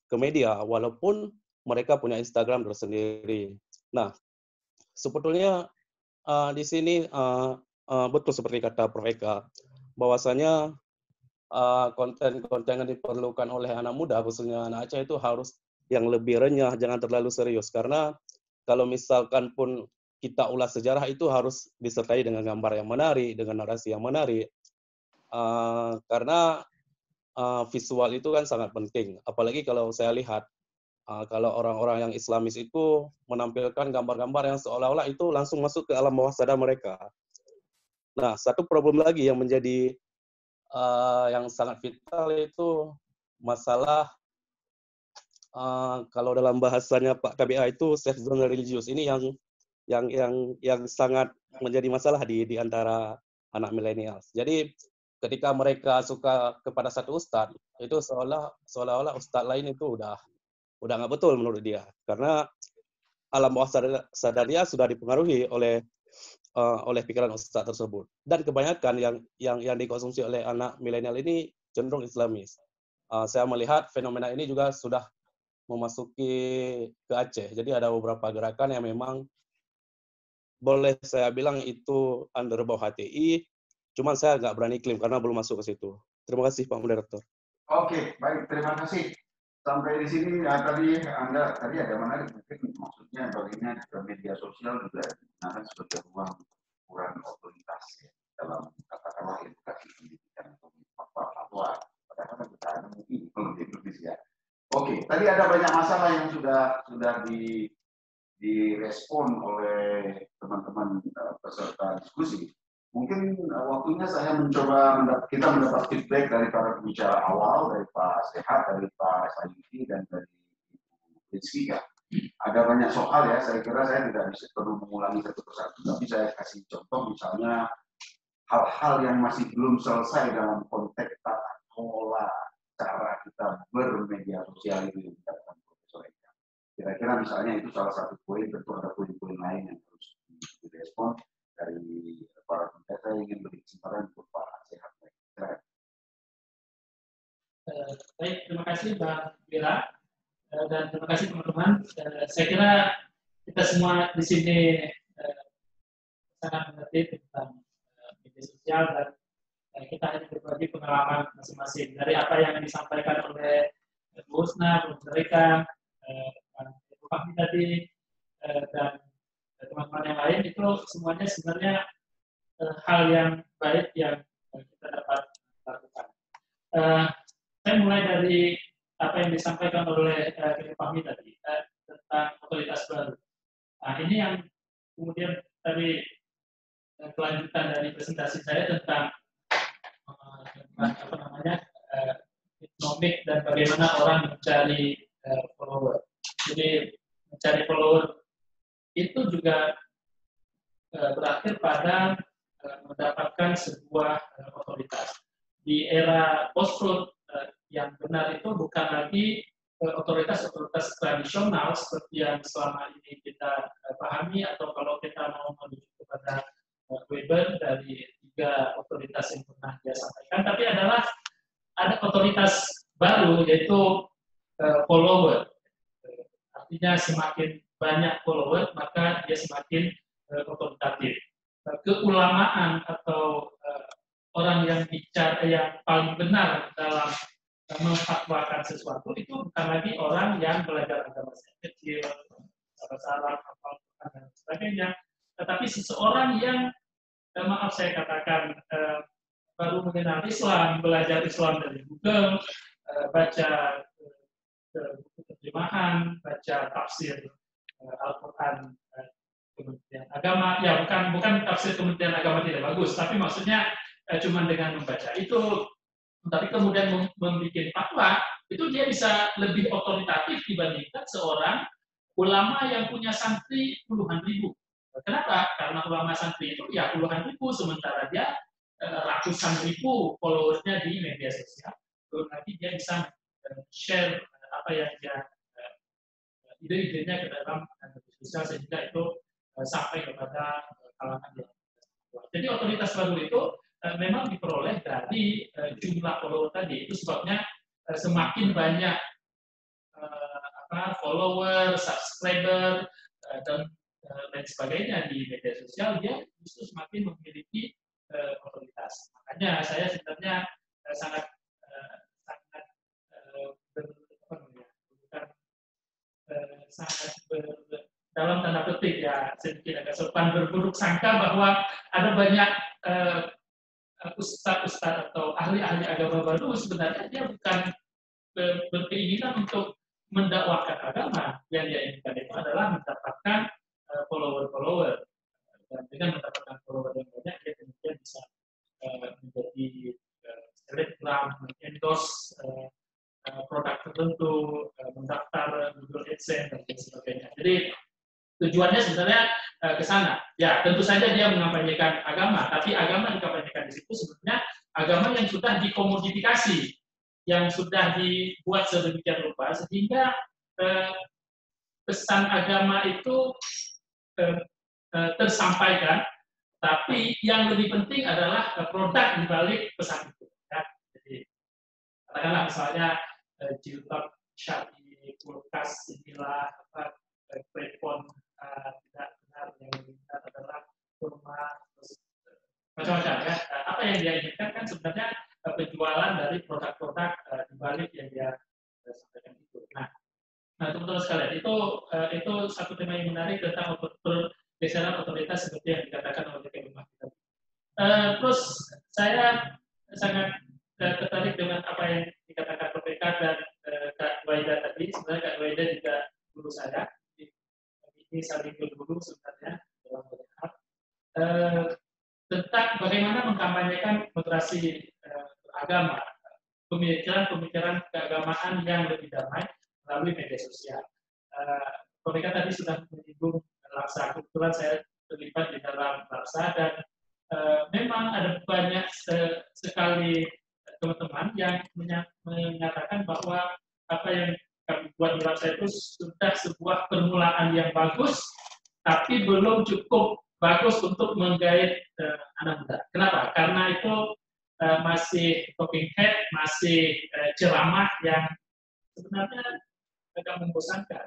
ke media, walaupun mereka punya Instagram tersendiri. Nah, sebetulnya di sini betul seperti kata Prof. Eka, bahwasanya konten-konten yang diperlukan oleh anak muda, khususnya anak Aceh, itu harus yang lebih renyah, jangan terlalu serius. Karena kalau misalkan pun kita ulas sejarah, itu harus disertai dengan gambar yang menarik, dengan narasi yang menarik. Karena visual itu kan sangat penting. Apalagi kalau saya lihat, kalau orang-orang yang Islamis itu menampilkan gambar-gambar yang seolah-olah itu langsung masuk ke alam bawah sadar mereka. Nah, satu problem lagi yang menjadi yang sangat vital itu masalah kalau dalam bahasanya Pak KBA itu safe zone religius. Ini yang sangat menjadi masalah di antara anak milenial. Jadi ketika mereka suka kepada satu ustadz, itu seolah-olah ustadz lain itu udah nggak betul menurut dia, karena alam bawah sadar dia sudah dipengaruhi oleh pikiran ustadz tersebut. Dan kebanyakan yang dikonsumsi oleh anak milenial ini cenderung Islamis. Saya melihat fenomena ini juga sudah memasuki ke Aceh. Jadi ada beberapa gerakan yang memang boleh saya bilang itu under bawah HTI, cuman saya nggak berani klaim karena belum masuk ke situ. Terima kasih Pak Moderator. Oke, baik, terima kasih. Sampai di sini tadi ada menarik, mungkin maksudnya bagaimana media sosial juga digunakan sebagai ruang otoritas ya, dalam katakanlah edukasi pendidikan atau fatwa, padahal kita mungkin belum di Indonesia. Oke, tadi ada banyak masalah yang sudah direspon oleh teman-teman peserta diskusi. Mungkin waktunya saya kita mendapat feedback dari para pembicara awal, dari Pak Sehat, dari Pak Sayuti, dan dari Ibu Rizky. Ada banyak soal ya, saya kira saya tidak bisa perlu mengulangi satu persatu, tapi saya kasih contoh misalnya hal-hal yang masih belum selesai dalam konteks tata kelola cara kita bermedia sosial itu yang dikatakan Profesor Eka. Kira-kira misalnya itu salah satu poin, tentu ada poin-poin lain yang harus direspon dari para pemerintah. Saya ingin beri kesempatan untuk Pak Sehat. Baik, terima kasih Bang Bira, dan terima kasih teman-teman. Saya kira kita semua di sini sangat mengerti tentang media sosial, dan kita hanya berbagi pengalaman masing-masing dari apa yang disampaikan oleh Bu Husna, Bu Mereka, Bu Fahmi tadi, dan teman-teman yang lain. Itu semuanya sebenarnya hal yang baik yang kita dapat lakukan. Saya mulai dari apa yang disampaikan oleh Bu Fahmi tadi tentang otoritas baru. Nah, ini yang kemudian tadi kelanjutan dari presentasi saya tentang ekonomik dan bagaimana orang mencari follower. Jadi mencari follower itu juga berakhir pada mendapatkan sebuah otoritas. Di era post-truth yang benar itu bukan lagi otoritas-otoritas tradisional seperti yang selama ini kita pahami, atau kalau kita mau menuju kepada Weber dari 3 otoritas yang pernah dia sampaikan, tapi adalah ada otoritas baru yaitu follower. Artinya semakin banyak follower maka dia semakin otoritatif. Keulamaan atau orang yang bicara yang paling benar dalam memfatwakan sesuatu itu bukan lagi orang yang belajar agama kecil, salah dan sebagainya, tetapi seseorang yang maaf saya katakan baru mengenal Islam, belajar Islam dari Google, baca buku terjemahan, baca tafsir Al-Quran Kementerian Agama, ya bukan tafsir Kementerian Agama tidak bagus, tapi maksudnya cuma dengan membaca itu, tapi kemudian membuat fatwa, itu dia bisa lebih otoritatif dibandingkan seorang ulama yang punya santri puluhan ribu. Kenapa? Karena ulama santri itu ya puluhan ribu, sementara dia ratusan ribu followersnya di media sosial. Belum lagi dia bisa share apa yang dia ide-idenya ke dalam media sosial sehingga itu sampai kepada kalangan yang luas. Jadi otoritas baru itu memang diperoleh dari jumlah follower tadi. Itu sebabnya semakin banyak follower, subscriber dan lain sebagainya di media sosial, dia justru semakin memiliki otoritas. Makanya saya sebenarnya sangat dalam tanda petik ya, sedikit agak sopan, berburuk sangka bahwa ada banyak ustadz atau ahli-ahli agama baru, sebenarnya dia bukan berkeinginan untuk mendakwakan agama. Yang dia inginkan itu adalah mendapatkan follower-follower, dan dengan mendapatkan follower yang banyak dia kemudian bisa menjadi selebgram, endorse produk tertentu, mendaftar Google AdSense dan sebagainya. Jadi tujuannya sebenarnya ke sana. Ya, tentu saja dia mengampanyekan agama, tapi agama dikampanyekan di situ sebenarnya agama yang sudah dikomodifikasi, yang sudah dibuat sedemikian rupa sehingga pesan agama itu tersampaikan, tapi yang lebih penting adalah produk di balik pesan itu. Ya. Jadi katakanlah misalnya jilbab syar'i, kulkas inilah, telepon tidak benar, yang diinginkan adalah kurma, macam-macam ya. Apa yang dia inginkan kan sebenarnya penjualan dari produk-produk di balik yang dia sampaikan itu. Nah, teman-teman sekalian, itu satu tema yang menarik tentang pergeseran otoritas seperti yang dikatakan oleh Kemah kita. Terus saya sangat tertarik dengan apa yang dikatakan Prof. Eka dan Kak Waida tadi. Sebenarnya Kak Waida juga guru saya. Ini saling berguru sebenarnya dalam banyak hal. Tentang bagaimana mengkampanyekan moderasi agama, pemikiran keagamaan yang lebih damai melalui media sosial. Prof. Eka tadi sudah menyinggung Laksa. Kebetulan saya terlibat di dalam Laksa dan memang ada banyak sekali teman-teman yang menyatakan bahwa apa yang kami buat di Laksa itu sudah sebuah permulaan yang bagus, tapi belum cukup bagus untuk menggait anak muda. Kenapa? Karena itu masih talking head, masih ceramah yang sebenarnya agak membosankan.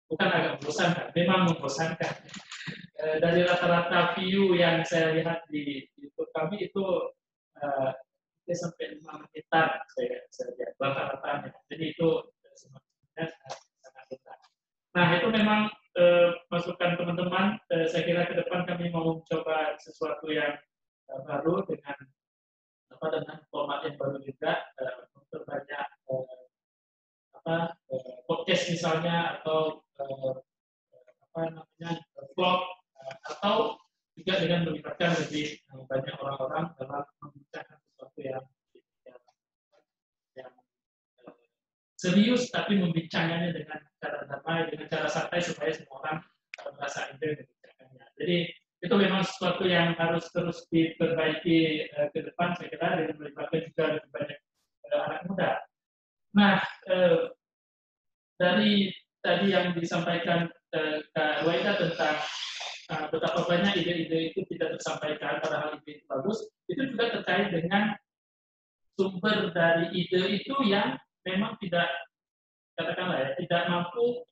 Bukan agak membosankan, memang membosankan. Dari rata-rata view yang saya lihat di YouTube kami itu sampai 5 menitan saya lihat rata-ratanya. Jadi itu sebenarnya sangat rendah. Nah itu memang masukan teman-teman. Saya kira ke depan kami mau coba sesuatu yang baru dengan format yang baru juga, memperbanyak podcast misalnya atau vlog, atau juga dengan melibatkan lebih banyak orang-orang dalam membicarakan sesuatu yang serius, tapi membicarakannya dengan cara damai, dengan cara santai supaya semua orang merasa enjoy membicarakannya. Jadi itu memang sesuatu yang harus terus diperbaiki ke depan, saya kira, dengan melibatkan juga lebih banyak anak muda. Nah, dari tadi yang disampaikan Kak Waida tentang betapa banyak ide-ide itu tidak tersampaikan, padahal ide itu bagus, itu juga terkait dengan sumber dari ide itu yang memang tidak, katakanlah ya, tidak mampu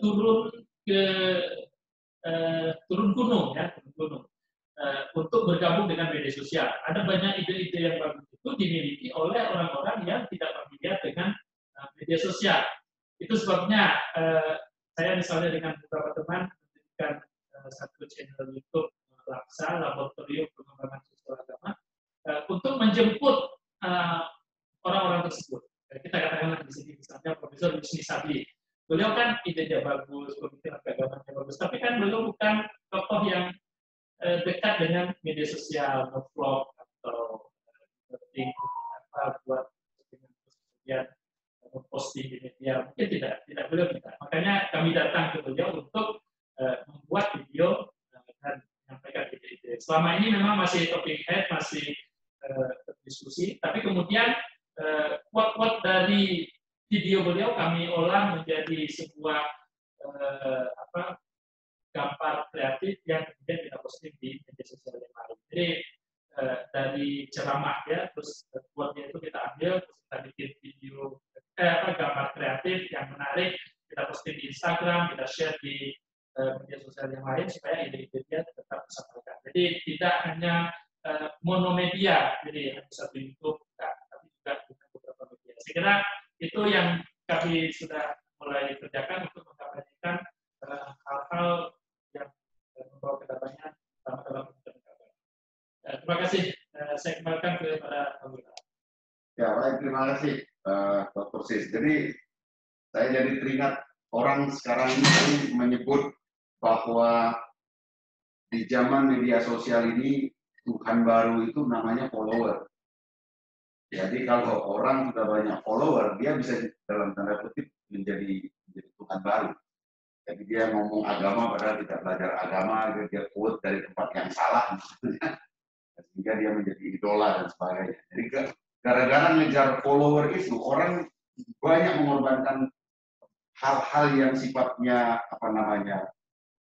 turun gunung ya, untuk bergabung dengan media sosial. Ada banyak ide-ide yang bagus itu dimiliki oleh orang-orang yang tidak familiar dengan media sosial. Itu sebabnya saya misalnya dengan beberapa teman mendirikan satu channel YouTube Laksa, Laboratorium Pengembangan Sosial Agama, untuk menjemput orang-orang tersebut. Kita katakanlah di sini misalnya Profesor Wisni Sabli. Beliau kan idenya bagus, pemikiran keagamaan bagus, tapi kan beliau bukan tokoh yang dekat dengan media sosial, vlog atau penting apa buat kemudian memposting di media, mungkin tidak beliau tidak. Makanya kami datang ke beliau untuk membuat video dan menyampaikan ide-ide. Selama ini memang masih talking head, masih berdiskusi, tapi kemudian quote-quote dari video beliau kami olah menjadi sebuah gambar kreatif yang kemudian kita posting di media sosial yang lain. Jadi dari ceramah ya, terus quote-nya itu kita ambil, terus kita bikin video gambar kreatif yang menarik, kita posting di Instagram, kita share di media sosial yang lain supaya ide-ide dia tetap tersampaikan. Jadi tidak hanya monomedia, jadi hanya satu YouTube, tapi juga dengan beberapa media. Saya kira itu yang kami sudah mulai kerjakan untuk mengkampanyekan hal-hal yang membawa kedamaian terutama dalam kehidupan. Terima kasih. Saya kembalikan kepada anggota. Ya, baik, terima kasih Dr. Sis. Jadi saya jadi teringat orang sekarang ini menyebut bahwa di zaman media sosial ini Tuhan baru itu namanya follower. Jadi kalau orang sudah banyak follower, dia bisa dalam tanda kutip menjadi Tuhan baru. Jadi dia ngomong agama padahal tidak belajar agama, dia quote dari tempat yang salah, sehingga dia menjadi idola dan sebagainya. Jadi gara-gara ngejar follower itu, orang banyak mengorbankan hal-hal yang sifatnya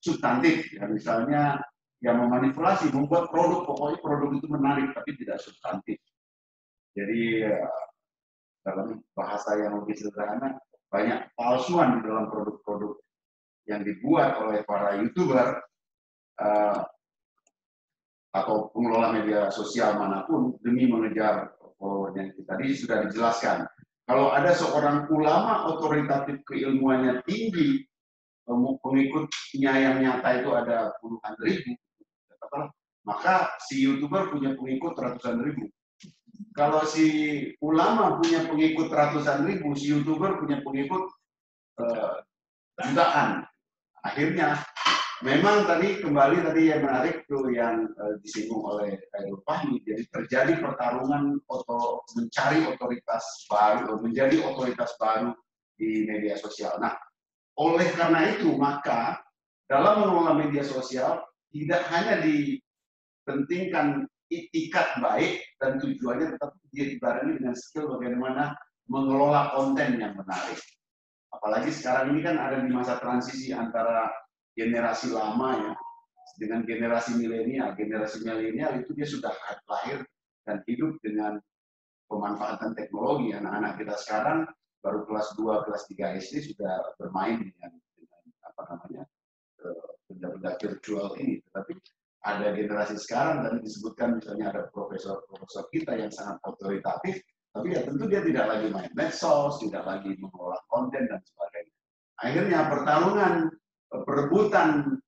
substantif, ya, misalnya yang memanipulasi, membuat produk, pokoknya produk itu menarik tapi tidak substantif. Jadi dalam bahasa yang lebih sederhana, banyak palsuan di dalam produk-produk yang dibuat oleh para YouTuber atau pengelola media sosial manapun demi mengejar followernya. Tadi sudah dijelaskan. Kalau ada seorang ulama otoritatif keilmuannya tinggi, pengikutnya yang nyata itu ada puluhan ribu, maka si YouTuber punya pengikut ratusan ribu. Kalau si ulama punya pengikut ratusan ribu, si YouTuber punya pengikut jutaan. Akhirnya, memang kembali yang menarik tuh yang disinggung oleh Khairul Fahmi. Jadi terjadi pertarungan mencari otoritas baru, menjadi otoritas baru di media sosial. Nah, oleh karena itu maka dalam mengelola media sosial tidak hanya dipentingkan itikat baik dan tujuannya, tetap dia dibarengi dengan skill bagaimana mengelola konten yang menarik. Apalagi sekarang ini kan ada di masa transisi antara generasi lama ya dengan generasi milenial. Generasi milenial itu dia sudah lahir dan hidup dengan pemanfaatan teknologi. Anak-anak kita sekarang baru kelas 2, kelas 3 SD sudah bermain dengan benda-benda virtual ini. Tetapi ada generasi sekarang, tadi disebutkan misalnya ada profesor-profesor kita yang sangat otoritatif, tapi ya tentu dia tidak lagi main medsos, tidak lagi mengolah konten dan sebagainya. Akhirnya pertarungan, perebutan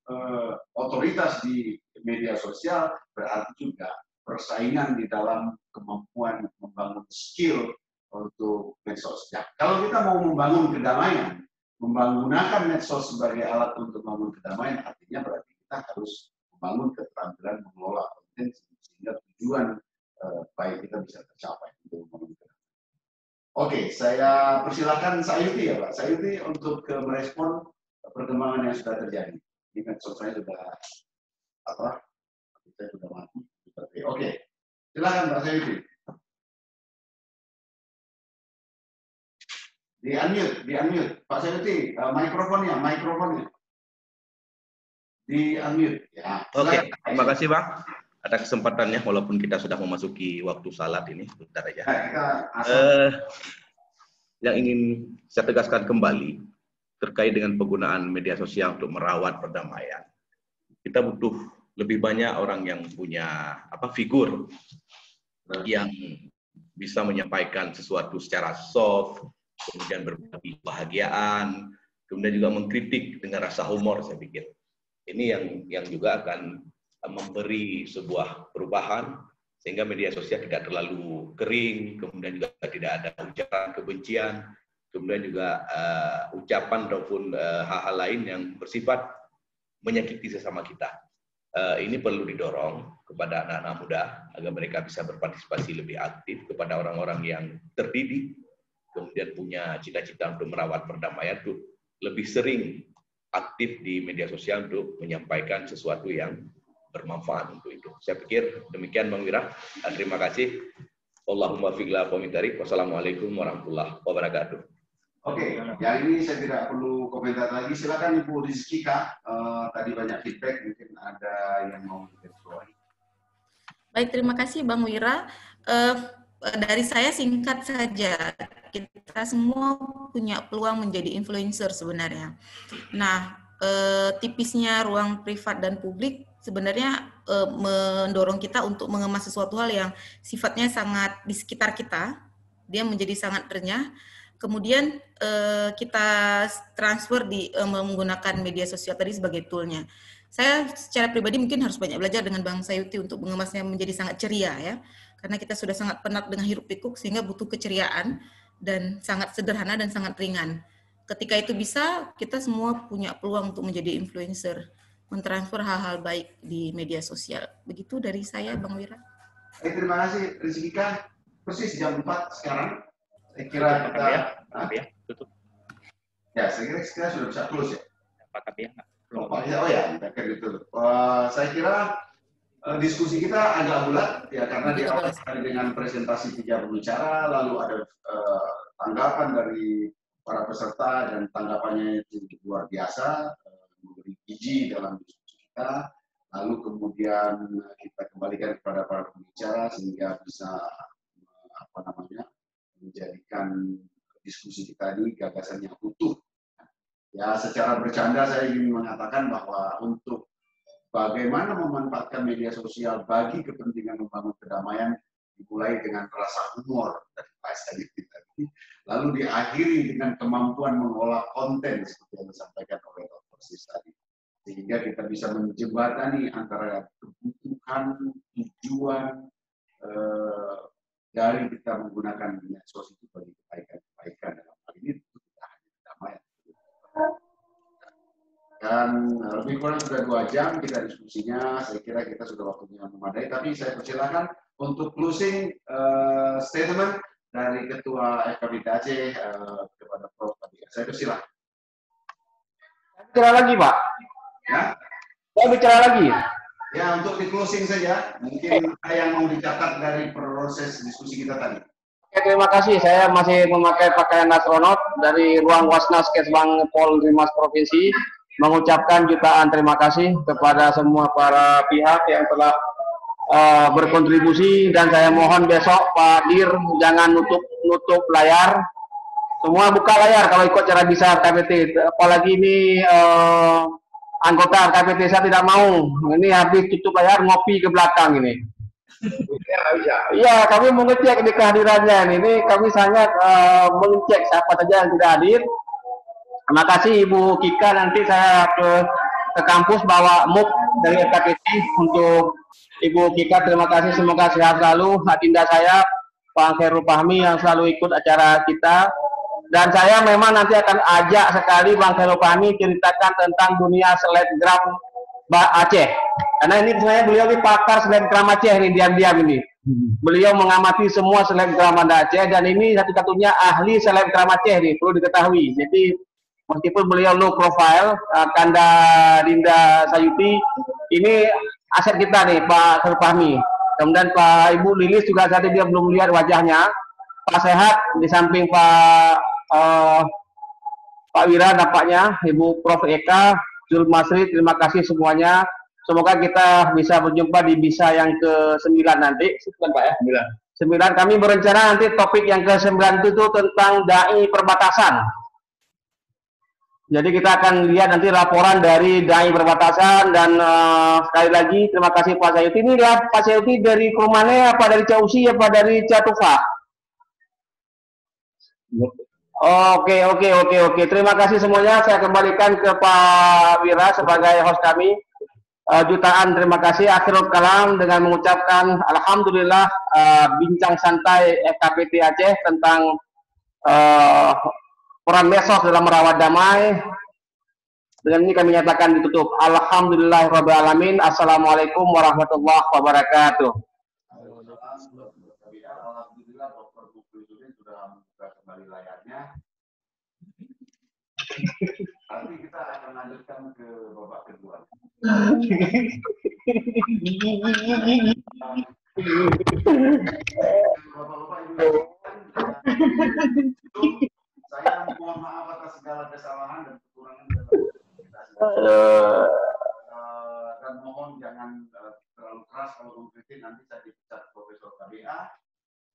otoritas di media sosial berarti juga persaingan di dalam kemampuan membangun skill untuk medsos. Ya, kalau kita mau membangun kedamaian, menggunakan medsos sebagai alat untuk membangun kedamaian, artinya berarti kita harus membangun keterampilan mengelola konten sehingga tujuan baik kita bisa tercapai untuk membangun kedamaian. Oke, saya persilakan Sayuti ya Pak. Sayuti untuk merespon perkembangan yang sudah terjadi. Di medsos saya sudah saya sudah mati. Oke, silakan Pak Sayuti. Di unmute. Pak Sayuti, mikrofonnya. Di unmute. Ya. Oke, terima kasih Bang. Ada kesempatannya walaupun kita sudah memasuki waktu salat ini, bentar aja. Yang ingin saya tegaskan kembali terkait dengan penggunaan media sosial untuk merawat perdamaian. Kita butuh lebih banyak orang yang punya figur yang bisa menyampaikan sesuatu secara soft, kemudian berbagi kebahagiaan, kemudian juga mengkritik dengan rasa humor, saya pikir. Ini yang juga akan memberi sebuah perubahan sehingga media sosial tidak terlalu kering, kemudian juga tidak ada ujaran kebencian, kemudian juga ucapan ataupun hal-hal lain yang bersifat menyakiti sesama kita. Ini perlu didorong kepada anak-anak muda agar mereka bisa berpartisipasi lebih aktif, kepada orang-orang yang terdidik, kemudian punya cita-cita untuk merawat perdamaian, untuk lebih sering aktif di media sosial untuk menyampaikan sesuatu yang bermanfaat untuk itu. Saya pikir demikian Bang Wira. Terima kasih. Allahumma fiqla komentari. Wassalamualaikum warahmatullahi wabarakatuh. Oke, yang ini saya tidak perlu komentar lagi. Silakan Ibu Rizkika. Tadi banyak feedback, mungkin ada yang mau digarisbawahi. Baik, terima kasih Bang Wira. Dari saya singkat saja. Kita semua punya peluang menjadi influencer sebenarnya. Nah, tipisnya ruang privat dan publik sebenarnya mendorong kita untuk mengemas sesuatu hal yang sifatnya sangat di sekitar kita, dia menjadi sangat renyah. Kemudian kita transfer menggunakan media sosial tadi sebagai toolnya. Saya secara pribadi mungkin harus banyak belajar dengan Bang Sayuti untuk mengemasnya menjadi sangat ceria ya, karena kita sudah sangat penat dengan hiruk pikuk sehingga butuh keceriaan dan sangat sederhana dan sangat ringan. Ketika itu bisa, kita semua punya peluang untuk menjadi influencer, mentransfer hal-hal baik di media sosial. Begitu dari saya, Bang Wira. Terima kasih, Rizkika. Persis jam 4 sekarang. Saya kira kita... tutup. Ya, saya kira sudah bisa close ya. Pak ya. Oh ya, gitu. Saya kira diskusi kita agak bulat, ya karena diawali dengan presentasi 3 pembicara, lalu ada tanggapan dari para peserta dan tanggapannya itu luar biasa, memberi gizi dalam diskusi kita. Lalu kemudian kita kembalikan kepada para pembicara sehingga bisa menjadikan diskusi kita ini gagasan yang utuh. Ya, secara bercanda saya ingin mengatakan bahwa untuk bagaimana memanfaatkan media sosial bagi kepentingan membangun kedamaian dimulai dengan rasa humor dari bahasa tadi, lalu diakhiri dengan kemampuan mengolah konten seperti yang disampaikan oleh Dr. Sis tadi, sehingga kita bisa menjembatani antara kebutuhan, tujuan dari kita menggunakan medsos itu bagi kebaikan dalam hal ini untuk kita hadir kedamaian. Dan lebih kurang sudah 2 jam kita diskusinya, saya kira kita sudah waktunya memadai, tapi saya persilakan untuk closing statement dari Ketua FKBT Aceh kepada Prof. Saya persilakan. Bicara lagi, Pak. Ya? Saya bicara lagi. Ya, untuk di closing saja, mungkin ada yang mau dicatat dari proses diskusi kita tadi. Oke, terima kasih. Saya masih memakai pakaian astronot dari ruang Wasnas Kesbang Polrimas Provinsi, mengucapkan jutaan terima kasih kepada semua para pihak yang telah berkontribusi, dan saya mohon besok Pak Dir jangan nutup layar. Semua buka layar kalau ikut cara bisa KPT, apalagi ini anggota KPT saya tidak mau. Ini habis tutup layar ngopi ke belakang ini. Iya, kami mau ngecek di kehadirannya ini kami sangat mengecek siapa saja yang tidak hadir. Terima kasih Ibu Kika, nanti saya ke kampus bawa MUP dari FKPT untuk Ibu Kika. Terima kasih, semoga sehat selalu. Adinda saya Pak Khairul Fahmi yang selalu ikut acara kita. Dan saya memang nanti akan ajak sekali Bang Khairul Fahmi ceritakan tentang dunia selebgram Aceh. Karena ini saya beliau ini pakar selebgram Aceh ini, diam-diam ini. Beliau mengamati semua selebgram Aceh dan ini satu-satunya ahli selebgram Aceh nih, perlu diketahui. Jadi meskipun beliau low profile, Kanda Dinda Sayuti, ini aset kita nih Pak Khairul Fahmi. Kemudian Pak Ibu Lilis juga tadi dia belum lihat wajahnya. Pak Sehat di samping Pak Pak Wira nampaknya, Ibu Prof. Eka, Jul Masri, terima kasih semuanya. Semoga kita bisa berjumpa di bisa yang ke-9 nanti. 9 Pak ya? 9. Kami berencana nanti topik yang ke-9 itu tentang dai perbatasan. Jadi kita akan lihat nanti laporan dari dai perbatasan dan sekali lagi terima kasih Pak Sayuti. Ini lihat Pak Sayuti dari Kurmane apa dari Causi apa dari Catufa? Oke. Terima kasih semuanya. Saya kembalikan ke Pak Wira sebagai host kami. Jutaan terima kasih. Akhirul kalam dengan mengucapkan alhamdulillah bincang santai FKPT Aceh tentang peran medsos dalam merawat damai. Dengan ini kami nyatakan ditutup. Alhamdulillahirabbil alamin. Assalamualaikum warahmatullahi wabarakatuh. Alhamdulillah Dr. Bukri sudah membuka kembali layarnya. Nanti kita akan lanjutkan ke babak kedua. Bapak-bapak Ibu, saya mohon maaf atas segala kesalahan dan kekurangan dalam dan mohon jangan terlalu keras kalau mengkritik, nanti saya dipecat Profesor KBA.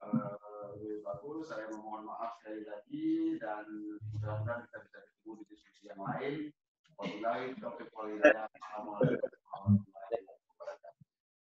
Lebih bagus, saya memohon maaf sekali lagi dan mudah-mudahan kita bisa ketemu di diskusi yang lain. Wabillahi taufiq wal hidayah. Assalamualaikum warahmatullahi wabarakatuh.